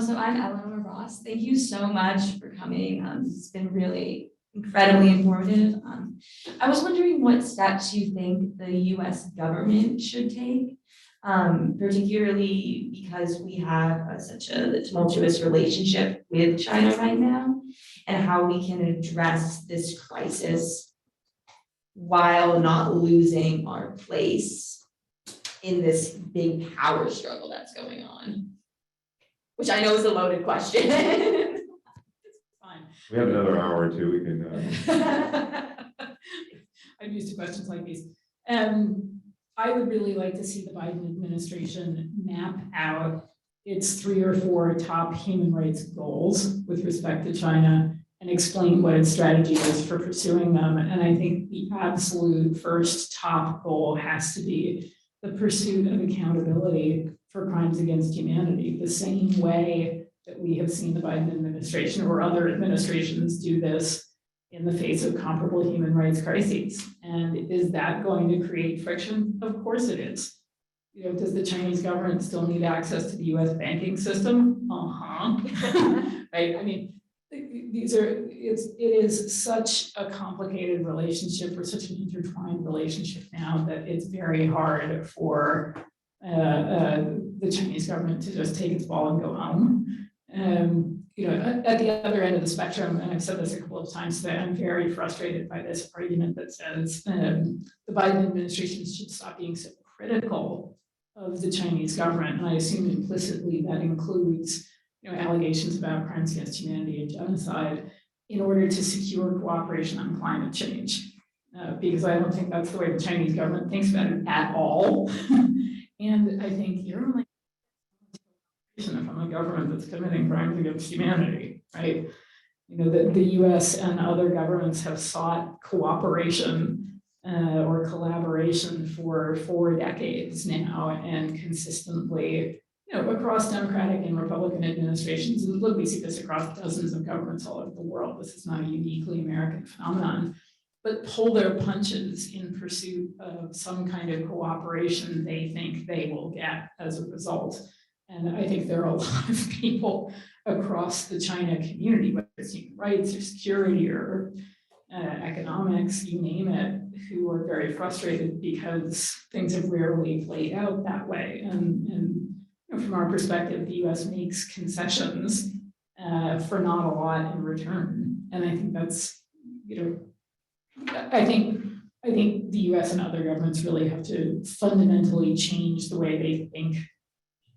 So I'm Eleanor Ross. Thank you so much for coming. It's been really incredibly informative. I was wondering what steps you think the U.S. government should take, particularly because we have such a tumultuous relationship with China right now, and how we can address this crisis while not losing our place in this big power struggle that's going on? Which I know is a loaded question. Fine. We have another hour or two, we can, I'm used to questions like these. I would really like to see the Biden administration map out its 3 or 4 top human rights goals with respect to China and explain what its strategy is for pursuing them. And I think the absolute first top goal has to be the pursuit of accountability for crimes against humanity, the same way that we have seen the Biden administration or other administrations do this in the face of comparable human rights crises. And is that going to create friction? Of course it is. You know, does the Chinese government still need access to the US banking system? Right, I mean, it is such a complicated relationship, or such an intertwined relationship now, that it's very hard for the Chinese government to just take its ball and go home. You know, at the other end of the spectrum, and I've said this a couple of times today, I'm very frustrated by this argument that says the Biden administration should stop being so critical of the Chinese government. And I assume implicitly that includes, you know, allegations about crimes against humanity and genocide in order to secure cooperation on climate change. Because I don't think that's the way the Chinese government thinks about it at all. And I think you're only if I'm a government that's committing crimes against humanity, right? You know, the US and other governments have sought cooperation or collaboration for 4 decades now, and consistently, you know, across Democratic and Republican administrations. And look, we see this across dozens of governments all over the world. This is not a uniquely American phenomenon, but pull their punches in pursuit of some kind of cooperation they think they will get as a result. And I think there are a lot of people across the China community, whether it's human rights or security or economics, you name it, who are very frustrated because things have rarely played out that way. And you know, from our perspective, the US makes concessions for not a lot in return. And I think that's, you know, I think the US and other governments really have to fundamentally change the way they think,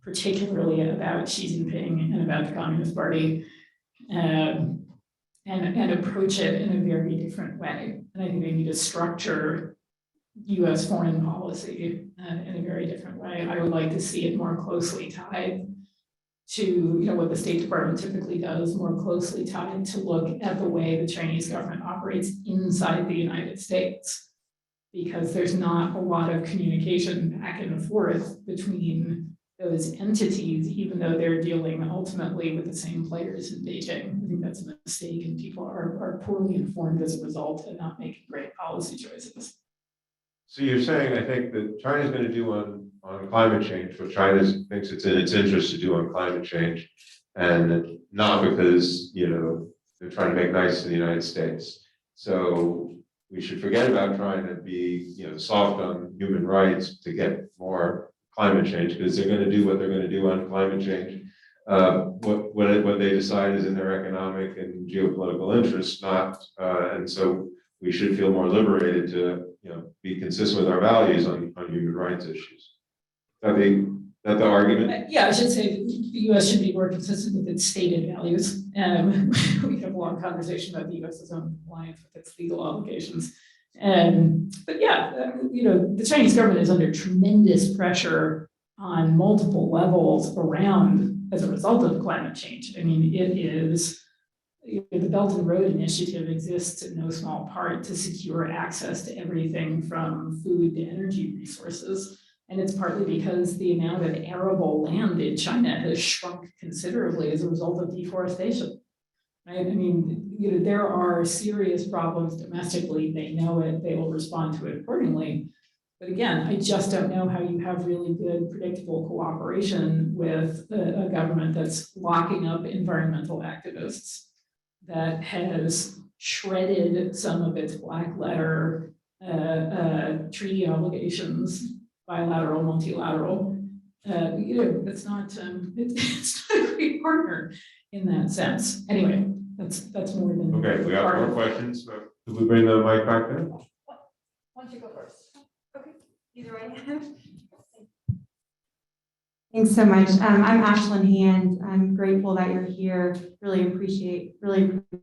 particularly about Xi Jinping and about the Communist Party, and approach it in a very different way. And I think they need to structure US foreign policy in a very different way. I would like to see it more closely tied to, you know, what the State Department typically does, more closely tied to look at the way the Chinese government operates inside the United States, because there's not a lot of communication back and forth between those entities, even though they're dealing ultimately with the same players in Beijing. I think that's a mistake, and people are poorly informed as a result and not making great policy choices. so you're saying, I think, that China's going to do on climate change what China thinks it's in its interest to do on climate change, and not because, you know, they're trying to make nice to the United States. So we should forget about trying to be, you know, soft on human rights to get more climate change, because they're going to do what they're going to do on climate change. What they decide is in their economic and geopolitical interests, not, and so we should feel more liberated to, you know, be consistent with our values on human rights issues. That the argument? Yeah, I should say the US should be more consistent with its stated values. We have a long conversation about the US's own compliance with its legal obligations. But yeah, you know, the Chinese government is under tremendous pressure on multiple levels around as a result of climate change. I mean, it is, you know, the Belt and Road Initiative exists in no small part to secure access to everything from food to energy resources. And it's partly because the amount of arable land in China has shrunk considerably as a result of deforestation. Right? I mean, you know, there are serious problems domestically. They know it, they will respond to it accordingly. But again, I just don't know how you have really good, predictable cooperation with a government that's locking up environmental activists, that has shredded some of its black letter treaty obligations, bilateral, multilateral. You know, it's not a great partner in that sense. Anyway, that's more than. Okay, we have more questions. Could we bring the mic back there? Why don't you go first? Okay, either way. Thanks so much. I'm Ashlyn Hand. I'm grateful that you're here. Really appreciate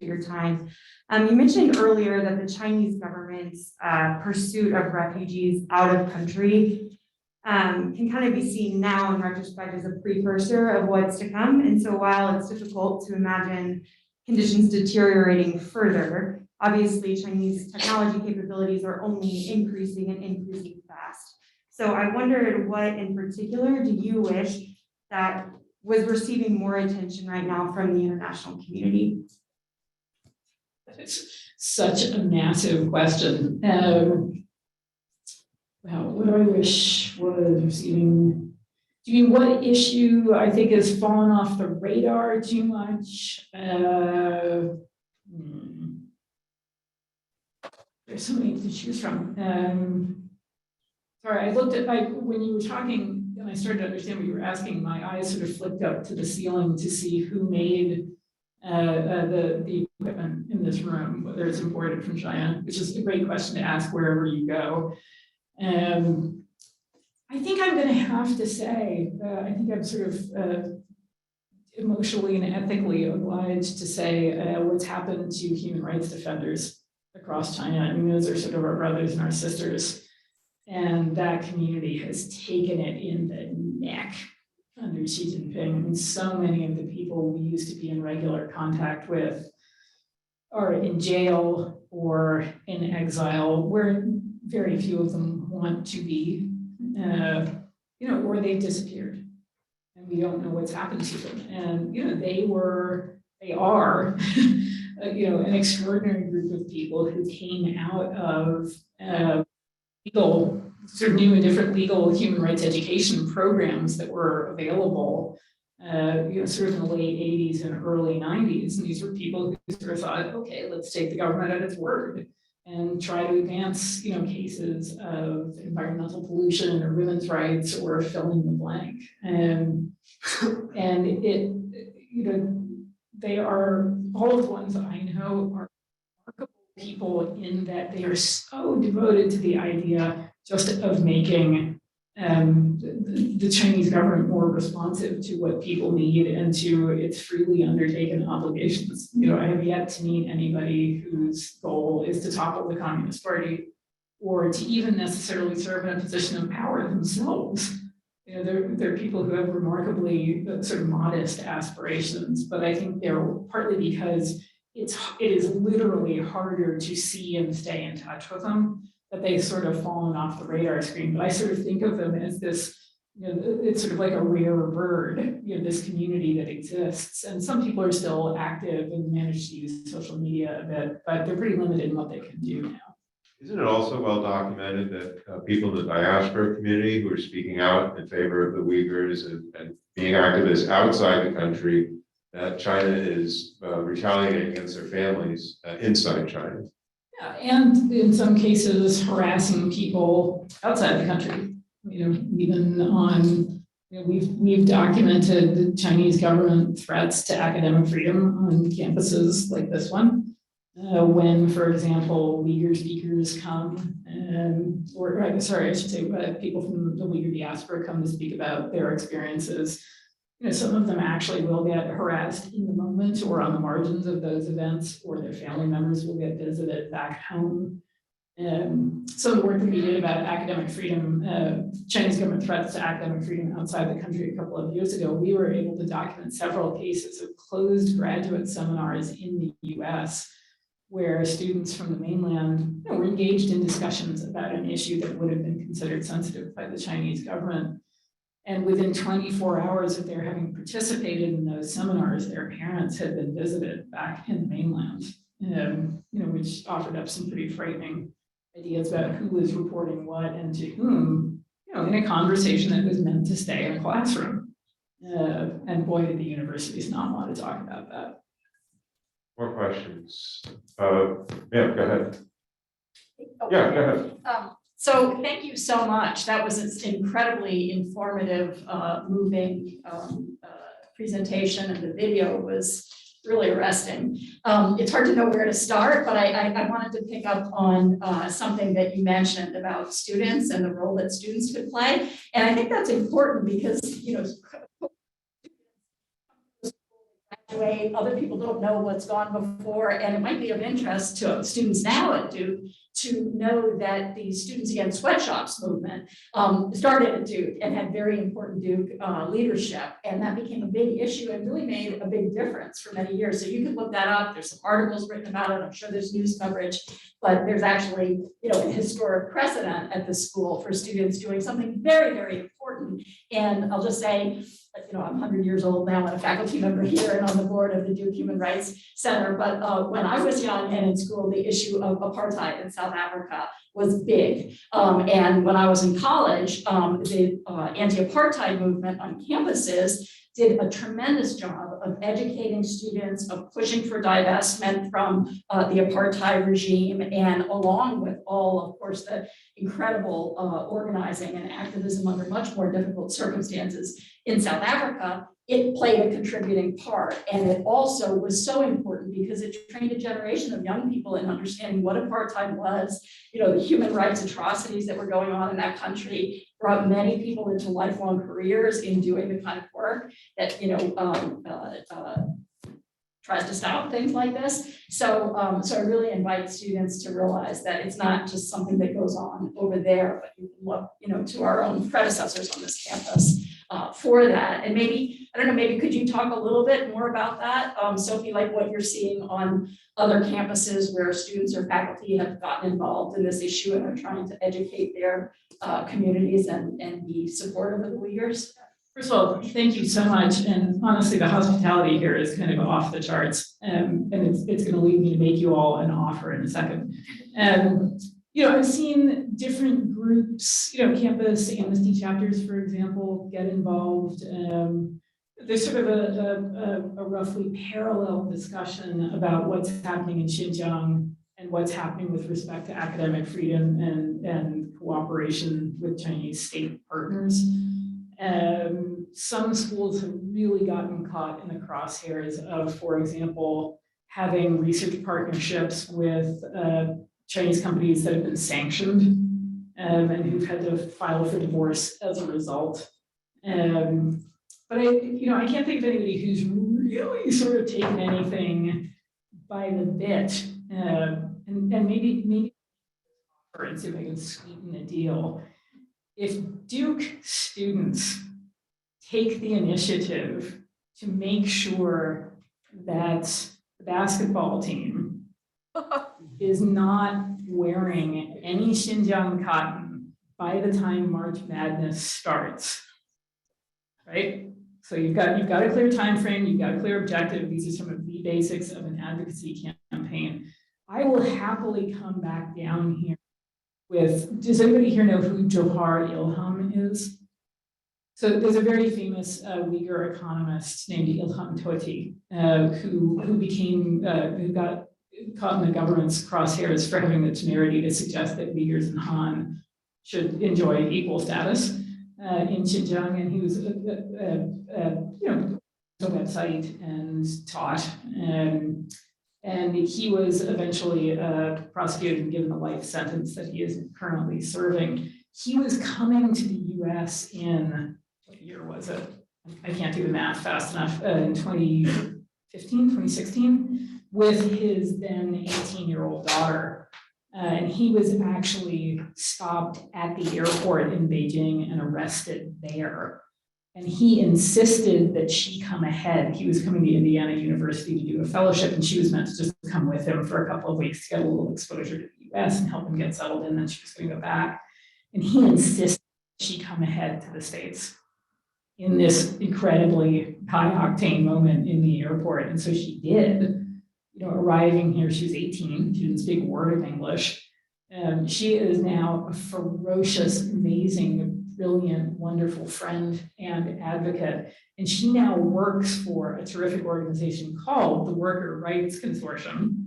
your time. You mentioned earlier that the Chinese government's pursuit of refugees out of country can kind of be seen now in retrospect as a precursor of what's to come. And so while it's difficult to imagine conditions deteriorating further, obviously Chinese technology capabilities are only increasing and increasing fast. So I wondered, what in particular do you wish that was receiving more attention right now from the international community? It's such a massive question. Well, what do I wish was receiving? Do you mean what issue I think has fallen off the radar too much? There's so many to choose from. Sorry, I looked at, when you were talking and I started to understand what you were asking, my eyes sort of flipped up to the ceiling to see who made the equipment in this room, whether it's imported from China, which is a great question to ask wherever you go. I think I'm going to have to say, I think I'm sort of emotionally and ethically obliged to say what's happened to human rights defenders across China. I mean, those are sort of our brothers and our sisters. And that community has taken it in the neck under Xi Jinping. And so many of the people we used to be in regular contact with are in jail or in exile, where very few of them want to be, or they've disappeared. And we don't know what's happened to them. And, they are, an extraordinary group of people who came out of legal, sort of new and different legal human rights education programs that were available, sort of in the late 80s and early 90s. And these were people who sort of thought, okay, let's take the government at its word and try to advance, cases of environmental pollution or women's rights or fill in the blank. And they are, all of the ones that I know are remarkable people in that they are so devoted to the idea just of making the Chinese government more responsive to what people need and to its freely undertaken obligations. I have yet to meet anybody whose goal is to topple the Communist Party or to even necessarily serve in a position of power themselves. There are people who have remarkably sort of modest aspirations, but I think they're partly because it is literally harder to see and stay in touch with them, that they've sort of fallen off the radar screen. But I sort of think of them as this, it's sort of like a rare bird, this community that exists. And some people are still active and manage to use social media a bit, but they're pretty limited in what they can do now. Isn't it also well documented that people in the diaspora community who are speaking out in favor of the Uyghurs and being activists outside the country, that China is retaliating against their families inside China? Yeah, and in some cases harassing people outside the country. Even on, we've documented the Chinese government threats to academic freedom on campuses like this one. When, for example, Uyghur speakers come, people from the Uyghur diaspora come to speak about their experiences. Some of them actually will get harassed in the moment or on the margins of those events, or their family members will get visited back home. Some of the work that we did about academic freedom, Chinese government threats to academic freedom outside the country a couple of years ago, we were able to document several cases of closed graduate seminars in the US where students from the mainland were engaged in discussions about an issue that would have been considered sensitive by the Chinese government. And within 24 hours of their having participated in those seminars, their parents had been visited back in the mainland, which offered up some pretty frightening ideas about who was reporting what and to whom, in a conversation that was meant to stay in a classroom. And boy, did the universities not want to talk about that. More questions? Yeah, go ahead. Yeah, go ahead. So thank you so much. That was an incredibly informative, moving presentation, and the video was really arresting. It's hard to know where to start, but I wanted to pick up on something that you mentioned about students and the role that students could play. And I think that's important because, graduate, other people don't know what's gone before, and it might be of interest to students now at Duke to know that the Students Against Sweatshops movement started at Duke and had very important Duke leadership, and that became a big issue and really made a big difference for many years. So you can look that up. There's some articles written about it. I'm sure there's news coverage, but there's actually, a historic precedent at the school for students doing something very, very important. And I'll just say, I'm 100 years old now and a faculty member here and on the board of the Duke Human Rights Center. But when I was young and in school, the issue of apartheid in South Africa was big. And when I was in college, the anti-apartheid movement on campuses did a tremendous job of educating students, of pushing for divestment from the apartheid regime, and along with all, of course, the incredible organizing and activism under much more difficult circumstances in South Africa, it played a contributing part. And it also was so important because it trained a generation of young people in understanding what apartheid was, the human rights atrocities that were going on in that country, brought many people into lifelong careers in doing the kind of work that, tries to stop things like this. So I really invite students to realize that it's not just something that goes on over there, but you can look, to our own predecessors on this campus for that. And maybe, I don't know, maybe could you talk a little bit more about that, Sophie, like what you're seeing on other campuses where students or faculty have gotten involved in this issue and are trying to educate their communities and be supportive of the Uyghurs? First of all, thank you so much. And honestly, the hospitality here is kind of off the charts. And it's going to lead me to make you all an offer in a second. I've seen different groups, campus amnesty chapters, for example, get involved. There's sort of a roughly parallel discussion about what's happening in Xinjiang and what's happening with respect to academic freedom and cooperation with Chinese state partners. Some schools have really gotten caught in the crosshairs of, for example, having research partnerships with Chinese companies that have been sanctioned and who've had to file for divorce as a result. But I can't think of anybody who's really sort of taken anything by the bit, and maybe and see if I can sweeten the deal. If Duke students take the initiative to make sure that the basketball team is not wearing any Xinjiang cotton by the time March Madness starts, right? So you've got a clear time frame, you've got a clear objective. These are some of the basics of an advocacy campaign. I will happily come back down here with, does anybody here know who Johar Ilham is? So there's a very famous Uyghur economist named Ilham Tohti, who got caught in the government's crosshairs for having the temerity to suggest that Uyghurs and Han should enjoy equal status in Xinjiang, and he was a website and taught, and he was eventually prosecuted and given a life sentence that he is currently serving. He was coming to the U.S. in, what year was it? I can't do the math fast enough, in 2015, 2016, with his then 18-year-old daughter. And he was actually stopped at the airport in Beijing and arrested there. And he insisted that she come ahead. He was coming to Indiana University to do a fellowship, and she was meant to just come with him for a couple of weeks to get a little exposure to the US and help him get settled in, then she was going to go back. And he insisted she come ahead to the States in this incredibly high octane moment in the airport. And so she did. Arriving here, she was 18, she didn't speak a word of English. She is now a ferocious, amazing, brilliant, wonderful friend and advocate. And she now works for a terrific organization called the Worker Rights Consortium,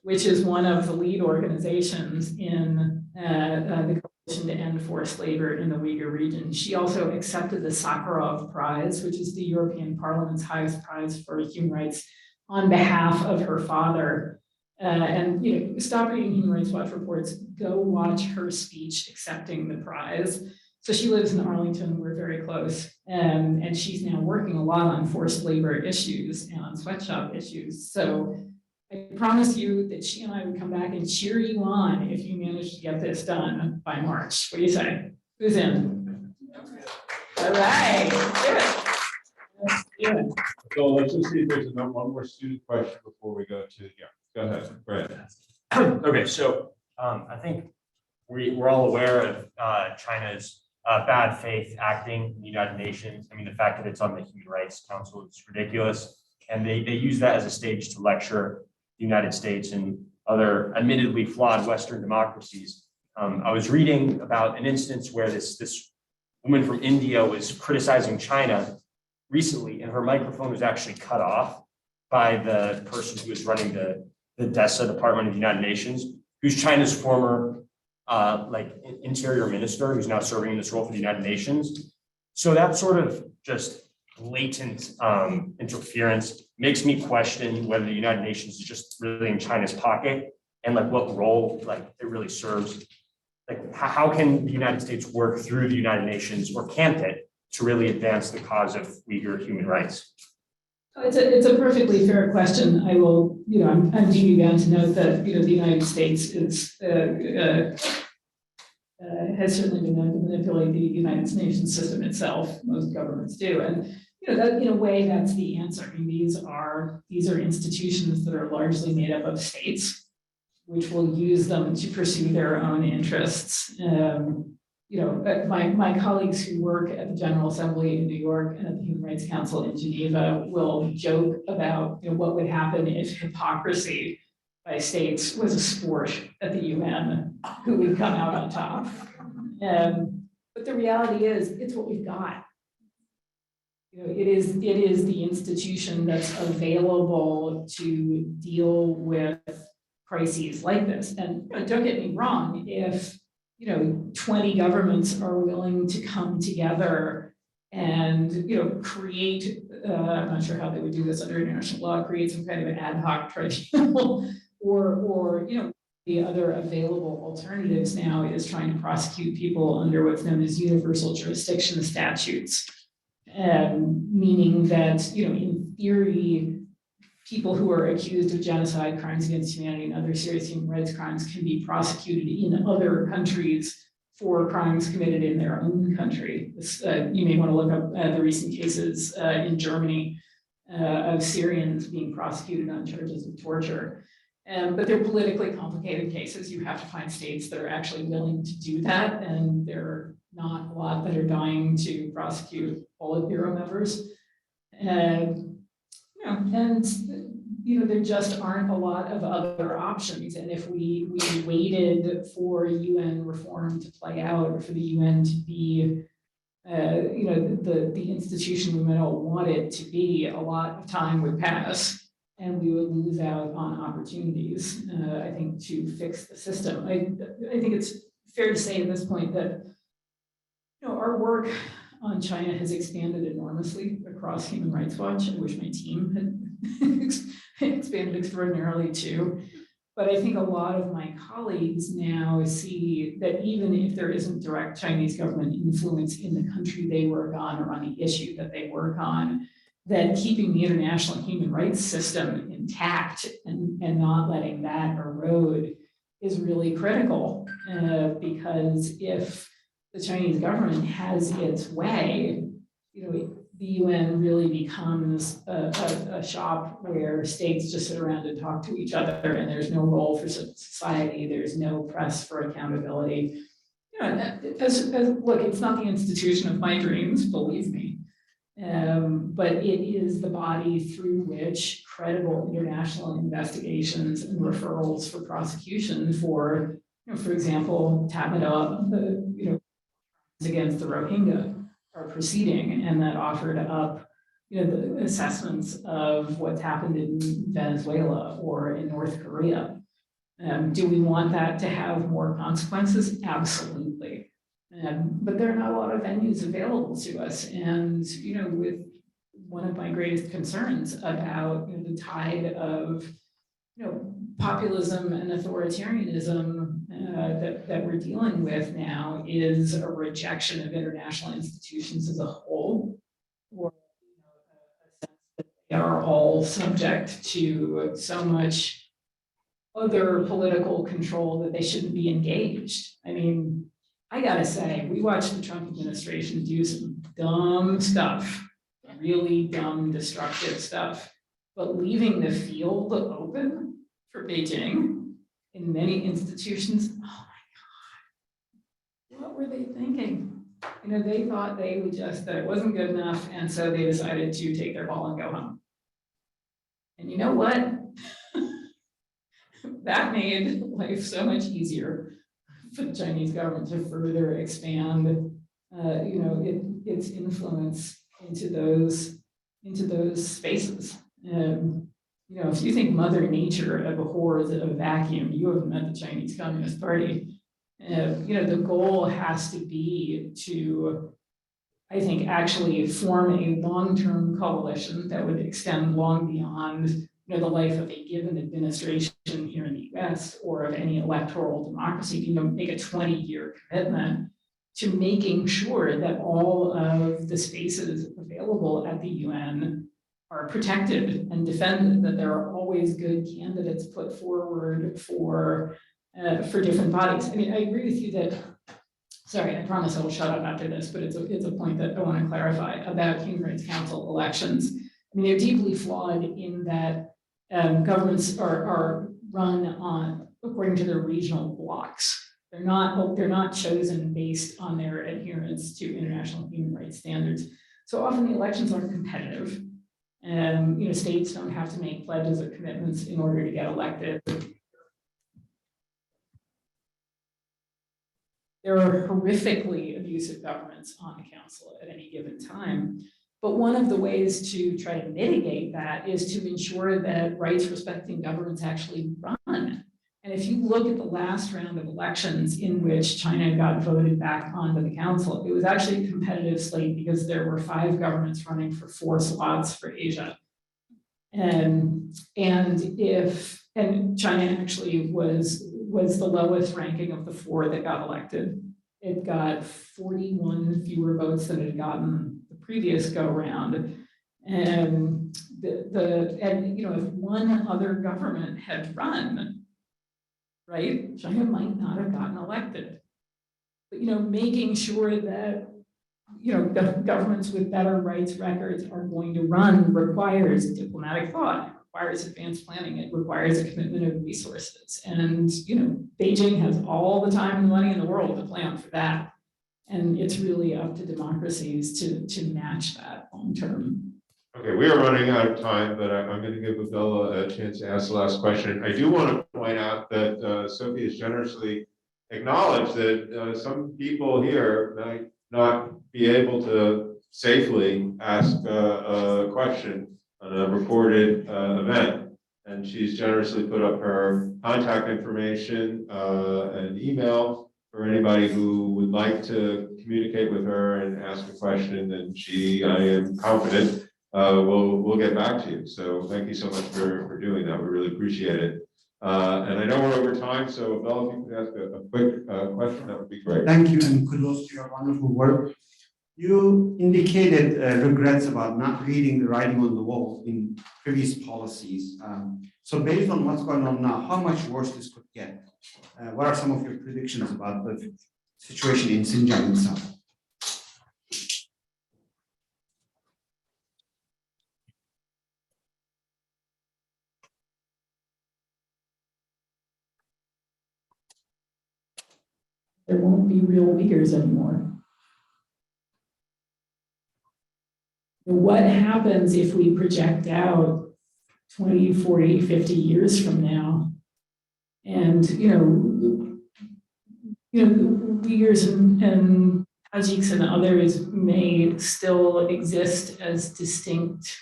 which is one of the lead organizations in the coalition to end forced labor in the Uyghur region. She also accepted the Sakharov Prize, which is the European Parliament's highest prize for human rights on behalf of her father. And stop reading Human Rights Watch reports, go watch her speech accepting the prize. So she lives in Arlington, we're very close, and she's now working a lot on forced labor issues and on sweatshop issues. So I promise you that she and I would come back and cheer you on if you manage to get this done by March. What do you say? Who's in? All right, let's do it. So let's just see if there's one more student question before we go to, yeah, go ahead, Brad. Okay, so I think we're all aware of China's bad faith acting in the United Nations. I mean, the fact that it's on the Human Rights Council is ridiculous. And they use that as a stage to lecture the United States and other admittedly flawed Western democracies. I was reading about an instance where this woman from India was criticizing China recently, and her microphone was actually cut off by the person who was running the DESA Department of the United Nations, who's China's former interior minister, who's now serving in this role for the United Nations. So that sort of just blatant interference makes me question whether the United Nations is just really in China's pocket and what role it really serves. How can the United States work through the United Nations, or can't it, to really advance the cause of Uyghur human rights? It's a perfectly fair question. I will, I'm duty bound to note that, the United States is, has certainly been known to manipulate the United Nations system itself. Most governments do. And, that in a way, that's the answer. I mean, these are institutions that are largely made up of states, which will use them to pursue their own interests. My colleagues who work at the General Assembly in New York and at the Human Rights Council in Geneva will joke about what would happen if hypocrisy by states was a sport at the UN, who would come out on top. But the reality is, it's what we've got. It is the institution that's available to deal with crises like this. And don't get me wrong, if 20 governments are willing to come together and, create, I'm not sure how they would do this under international law, create some kind of an ad hoc tribunal or the other available alternatives now is trying to prosecute people under what's known as universal jurisdiction statutes, meaning that, in theory, people who are accused of genocide, crimes against humanity, and other serious human rights crimes can be prosecuted in other countries for crimes committed in their own country. You may want to look up the recent cases in Germany of Syrians being prosecuted on charges of torture. But they're politically complicated cases. You have to find states that are actually willing to do that, and there are not a lot that are dying to prosecute Politburo members. There just aren't a lot of other options. And if we waited for UN reform to play out, or for the UN to be, the institution we might all want it to be, a lot of time would pass, and we would lose out on opportunities, I think, to fix the system. I think it's fair to say at this point that, our work on China has expanded enormously across Human Rights Watch. I wish my team had expanded extraordinarily too. But I think a lot of my colleagues now see that even if there isn't direct Chinese government influence in the country they work on or on the issue that they work on, that keeping the international human rights system intact and not letting that erode is really critical. Because if the Chinese government has its way, the UN really becomes a shop where states just sit around and talk to each other, and there's no role for society, there's no press for accountability. Look, it's not the institution of my dreams, believe me, but it is the body through which credible international investigations and referrals for prosecution for example, Tatmadaw, against the Rohingya are proceeding, and that offered up, the assessments of what's happened in Venezuela or in North Korea. Do we want that to have more consequences? Absolutely. But there are not a lot of venues available to us, and with one of my greatest concerns about the tide of populism and authoritarianism that we're dealing with now is a rejection of international institutions as a whole, or a sense that they are all subject to so much other political control that they shouldn't be engaged. I mean, I gotta say, we watched the Trump administration do some dumb stuff, really dumb, destructive stuff, but leaving the field open for Beijing in many institutions, oh my God, what were they thinking? They thought they would that it wasn't good enough, and so they decided to take their ball and go home. And you know what? That made life so much easier for the Chinese government to further expand, its influence into those spaces. If you think Mother Nature abhors a vacuum, you haven't met the Chinese Communist Party. The goal has to be to, I think, actually form a long-term coalition that would extend long beyond the life of a given administration here in the US or of any electoral democracy, make a 20-year commitment to making sure that all of the spaces available at the UN are protected and defended, that there are always good candidates put forward for different bodies. I mean, I agree with you that, sorry, I promise I will shut up after this, but it's a point that I want to clarify about Human Rights Council elections. I mean, they're deeply flawed in that governments are run on according to their regional blocks. They're not chosen based on their adherence to international human rights standards. So often the elections aren't competitive. States don't have to make pledges or commitments in order to get elected. There are horrifically abusive governments on the council at any given time. But one of the ways to try to mitigate that is to ensure that rights-respecting governments actually run. And if you look at the last round of elections in which China got voted back onto the council, it was actually a competitive slate because there were 5 governments running for 4 slots for Asia. And China actually was the lowest ranking of the 4 that got elected. It got 41 fewer votes than it had gotten the previous go round. And if one other government had run, right, China might not have gotten elected. But making sure that governments with better rights records are going to run requires diplomatic thought, it requires advanced planning, it requires a commitment of resources. And Beijing has all the time and money in the world to plan for that. And it's really up to democracies to match that long term. Okay, we are running out of time, but I'm going to give Abdullah a chance to ask the last question. I do want to point out that Sophie has generously acknowledged that some people here might not be able to safely ask a question on a recorded event. And she's generously put up her contact information and email for anybody who would like to communicate with her and ask a question. And I am confident, we'll get back to you. So thank you so much for doing that. We really appreciate it. And I know we're over time, so Bella, if you could ask a quick question, that would be great. Thank you, and kudos to your wonderful work. You indicated regrets about not reading the writing on the wall in previous policies. So based on what's going on now, how much worse this could get? What are some of your predictions about the situation in Xinjiang itself? There won't be real Uyghurs anymore. What happens if we project out 20, 40, 50 years from now? And, Uyghurs and Tajiks and others may still exist as distinct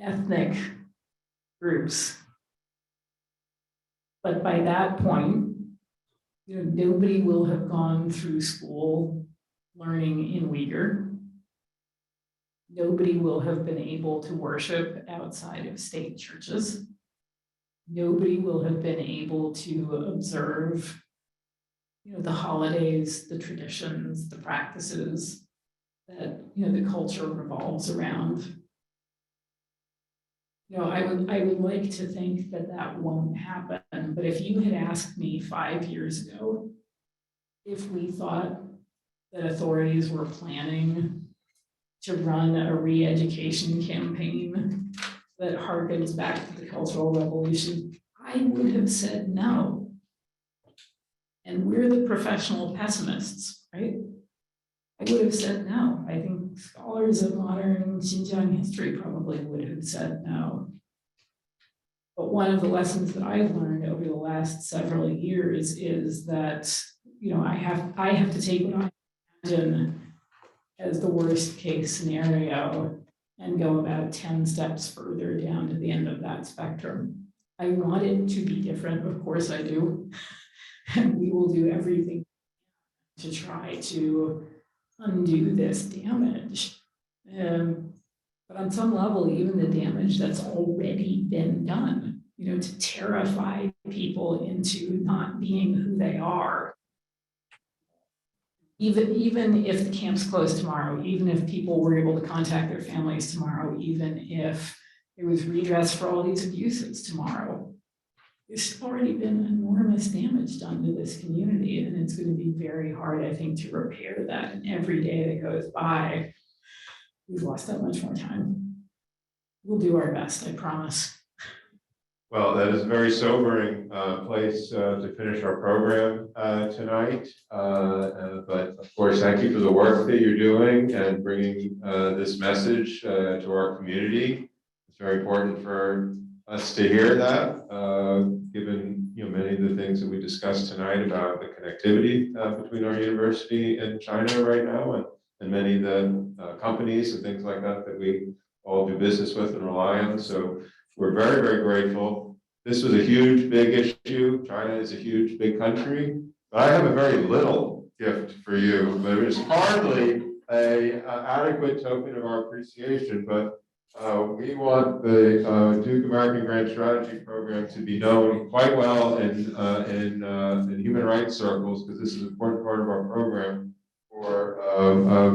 ethnic groups. But by that point, nobody will have gone through school learning in Uyghur. Nobody will have been able to worship outside of state churches. Nobody will have been able to observe, the holidays, the traditions, the practices that, the culture revolves around. I would like to think that that won't happen, but if you had asked me 5 years ago if we thought that authorities were planning to run a re-education campaign that harkens back to the Cultural Revolution, I would have said no. And we're the professional pessimists, right? I would have said no. I think scholars of modern Xinjiang history probably would have said no. But one of the lessons that I've learned over the last several years is that, I have to take what I imagine as the worst case scenario and go about 10 steps further down to the end of that spectrum. I want it to be different, of course I do. And we will do everything to try to undo this damage. But on some level, even the damage that's already been done, to terrify people into not being who they are. Even if the camps closed tomorrow, even if people were able to contact their families tomorrow, even if there was redress for all these abuses tomorrow, there's already been enormous damage done to this community, and it's going to be very hard, I think, to repair that. And every day that goes by, we've lost that much more time. We'll do our best, I promise. Well, that is a very sobering place to finish our program tonight. But of course, thank you for the work that you're doing and bringing this message to our community. It's very important for us to hear that, given many of the things that we discussed tonight about the connectivity between our university and China right now, and many of the companies and things like that that we all do business with and rely on. So we're very, very grateful. This was a huge, big issue. China is a huge, big country. But I have a very little gift for you, but it is hardly an adequate token of our appreciation. But we want the Duke American Grant Strategy Program to be known quite well in human rights circles, because this is an important part of our program for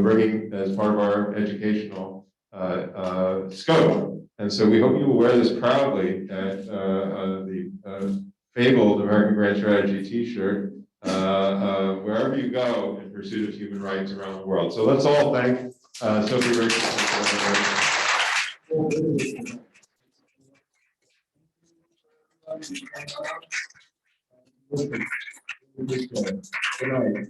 bringing as part of our educational scope. And so we hope you will wear this proudly at the fabled American Grant Strategy t-shirt wherever you go in pursuit of human rights around the world. So let's all thank Sophie Richardson. Good night.